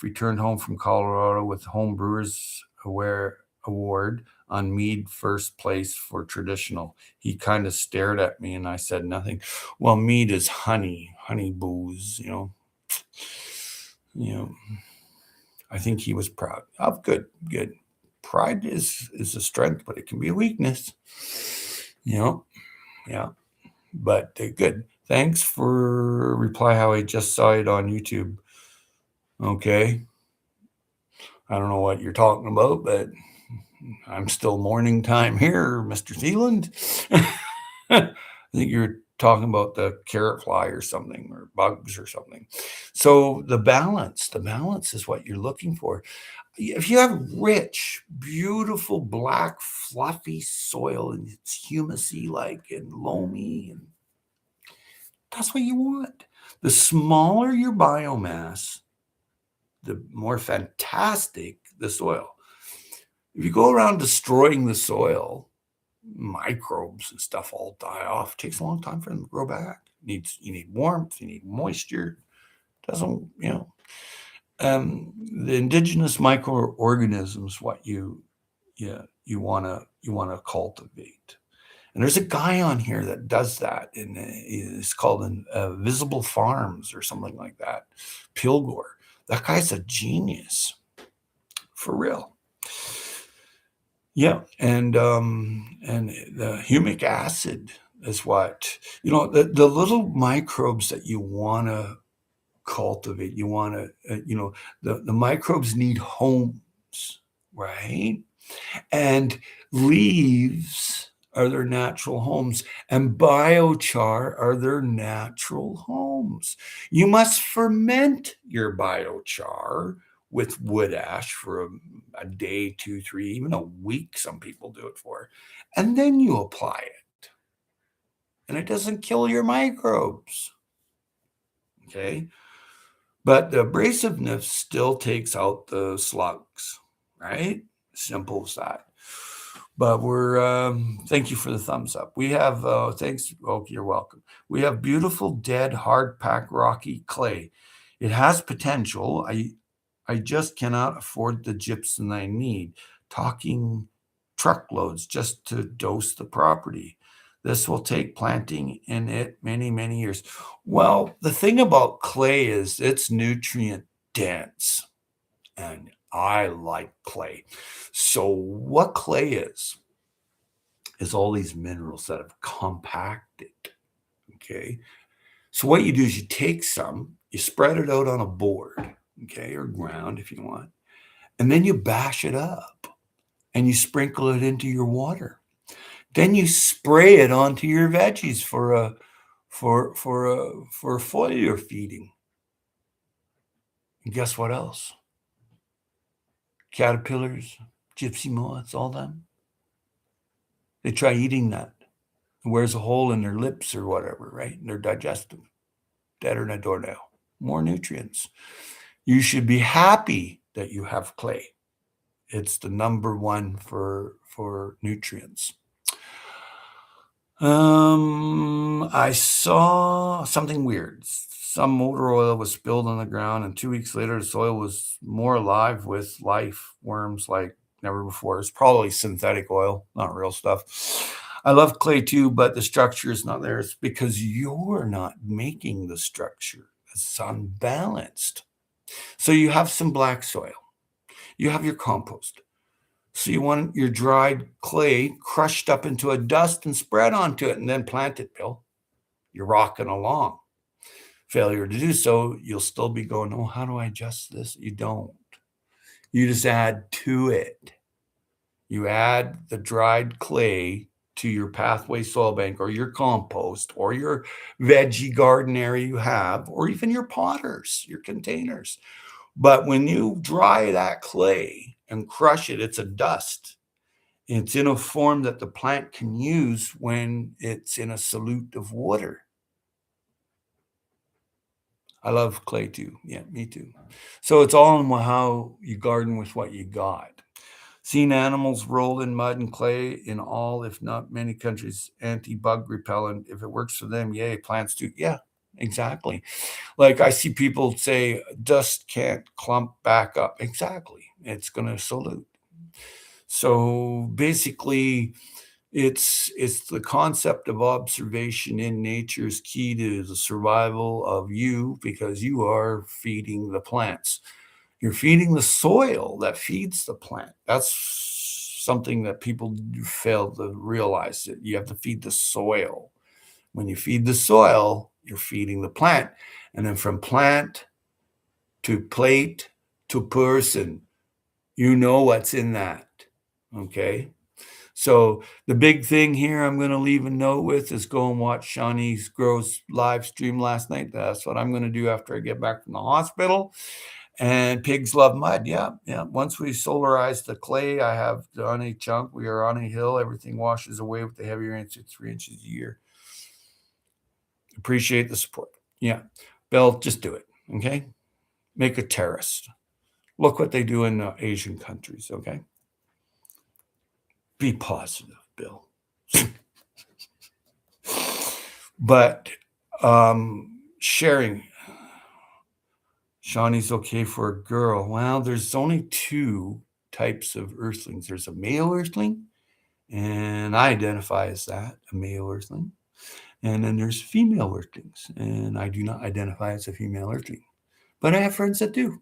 returned home from Colorado with Home Brewers Aware Award on mead first place for traditional. He kind of stared at me and I said nothing. Well, mead is honey booze. I think he was proud. Oh, good. Pride is a strength, but it can be a weakness. Yeah. But good. Thanks for reply how I just saw it on YouTube. Okay. I don't know what you're talking about, but I'm still morning time here, Mr. Zealand. I think you're talking about the carrot fly or something, or bugs or something. So the balance is what you're looking for. If you have rich, beautiful, black, fluffy soil and it's humusy like and loamy, and that's what you want. The smaller your biomass, the more fantastic the soil. If you go around destroying the soil, microbes and stuff all die off. It takes a long time for them to grow back. You need warmth, you need moisture. Doesn't, the indigenous microorganisms, what you want to cultivate. And there's a guy on here that does that, and it's called Visible Farms or something like that. Pilgor. That guy's a genius, for real. Yeah, and the humic acid is what the little microbes that you want to cultivate. You want to, the microbes need homes, right? And leaves are their natural homes, and biochar are their natural homes. You must ferment your biochar with wood ash for a day, 2, 3, even a week. Some people do it for, and then you apply it, and it doesn't kill your microbes. Okay, but the abrasiveness still takes out the slugs, right? Simple as that. But thank you for the thumbs up. We have, thanks. Oh, you're welcome. We have beautiful, dead, hard packed, rocky clay. It has potential. I just cannot afford the gypsum I need. Talking truckloads just to dose the property. This will take planting in it many, many years. Well, the thing about clay is it's nutrient dense, and I like clay. So what clay is all these minerals that have compacted. Okay. So what you do is you take some, you spread it out on a board, okay, or ground if you want, and then you bash it up and you sprinkle it into your water. Then you spray it onto your veggies for foliar feeding. And guess what else? Caterpillars, gypsy moths, all them. They try eating that. It wears a hole in their lips or whatever, right? And they're digestive. Deader than a doornail. More nutrients. You should be happy that you have clay. It's the number one for nutrients. I saw something weird. Some motor oil was spilled on the ground, and 2 weeks later, the soil was more alive with life, worms like never before. It's probably synthetic oil, not real stuff. I love clay too, but the structure is not there. It's because you're not making the structure. It's unbalanced. So you have some black soil. You have your compost. So you want your dried clay crushed up into a dust and spread onto it and then plant it, Bill. You're rocking along. Failure to do so, you'll still be going, oh, how do I adjust this? You don't. You just add to it. You add the dried clay to your pathway soil bank or your compost or your veggie garden area you have, or even your potters, your containers. But when you dry that clay and crush it, it's a dust. It's in a form that the plant can use when it's in a solute of water. I love clay too. Yeah, me too. So it's all in how you garden with what you got. Seen animals roll in mud and clay in all, if not many countries, anti-bug repellent. If it works for them, yay, plants too. Yeah, exactly. Like I see people say dust can't clump back up. Exactly. It's going to solute. So basically, it's the concept of observation in nature is key to the survival of you, because you are feeding the plants. You're feeding the soil that feeds the plant. That's something that people fail to realize, that you have to feed the soil. When you feed the soil, you're feeding the plant. And then from plant to plate to person, you know what's in that. Okay. So the big thing here I'm going to leave a note with is go and watch Shawnee Grove's live stream last night. That's what I'm going to do after I get back from the hospital. And pigs love mud. Yeah. Once we solarize the clay, I have on a chunk. We are on a hill. Everything washes away with the heavier inches, 3 inches a year. Appreciate the support. Yeah. Bill, just do it. Okay. Make a terrace. Look what they do in Asian countries. Okay. Be positive, Bill. But sharing, Shawnee's okay for a girl. Well, there's only two types of earthlings. There's a male earthling, and I identify as that, a male earthling. And then there's female earthlings, and I do not identify as a female earthling. But I have friends that do.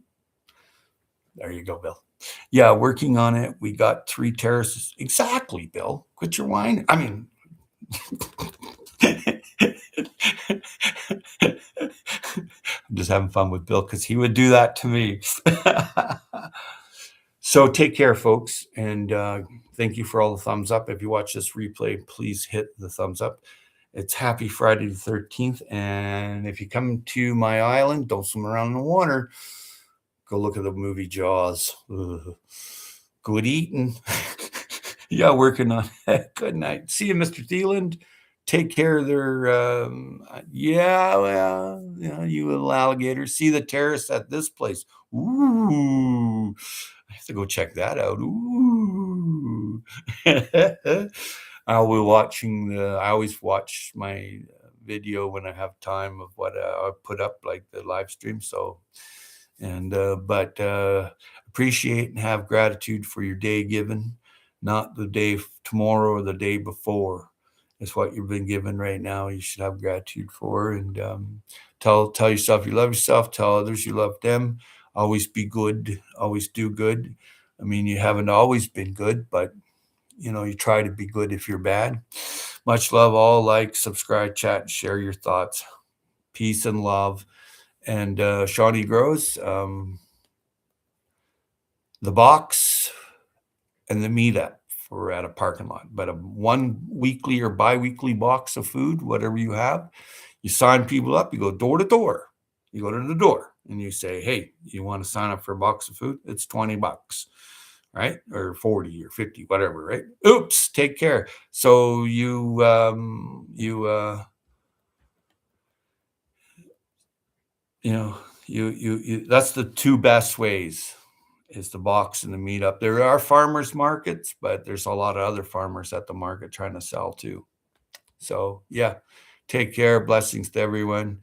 There you go, Bill. Yeah, working on it. We got 3 terraces. Exactly, Bill. Quit your whining. I mean, I'm just having fun with Bill because he would do that to me. So take care, folks, and thank you for all the thumbs up. If you watch this replay, please hit the thumbs up. It's happy Friday the 13th, and if you come to my island, don't swim around in the water. Go look at the movie Jaws. Ugh. Good eating. Yeah, working on it. Good night. See you, Mr. Thieland. Take care of their, yeah, well, yeah, you little alligator. See the terrace at this place. Ooh, I have to go check that out. Ooh. I'll be watching I always watch my video when I have time of what I put up, like the live stream. So, but appreciate and have gratitude for your day given, not the day tomorrow or the day before. It's what you've been given right now. You should have gratitude for, and tell yourself you love yourself. Tell others you love them. Always be good. Always do good. I mean, you haven't always been good, but you try to be good if you're bad. Much love. All like, subscribe, chat, share your thoughts. Peace and love. And Shawnee Grows, the box and the meetup for at a parking lot, but a 1 weekly or bi-weekly box of food, whatever you have, you sign people up, you go door to door. You go to the door and you say, hey, you want to sign up for a box of food? It's $20, right? Or 40 or 50, whatever, right? Oops, take care. So that's the 2 best ways is the box and the meetup. There are farmers markets, but there's a lot of other farmers at the market trying to sell too. So yeah, take care. Blessings to everyone.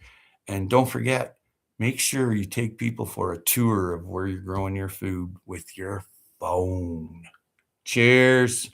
And don't forget, make sure you take people for a tour of where you're growing your food with your phone. Cheers.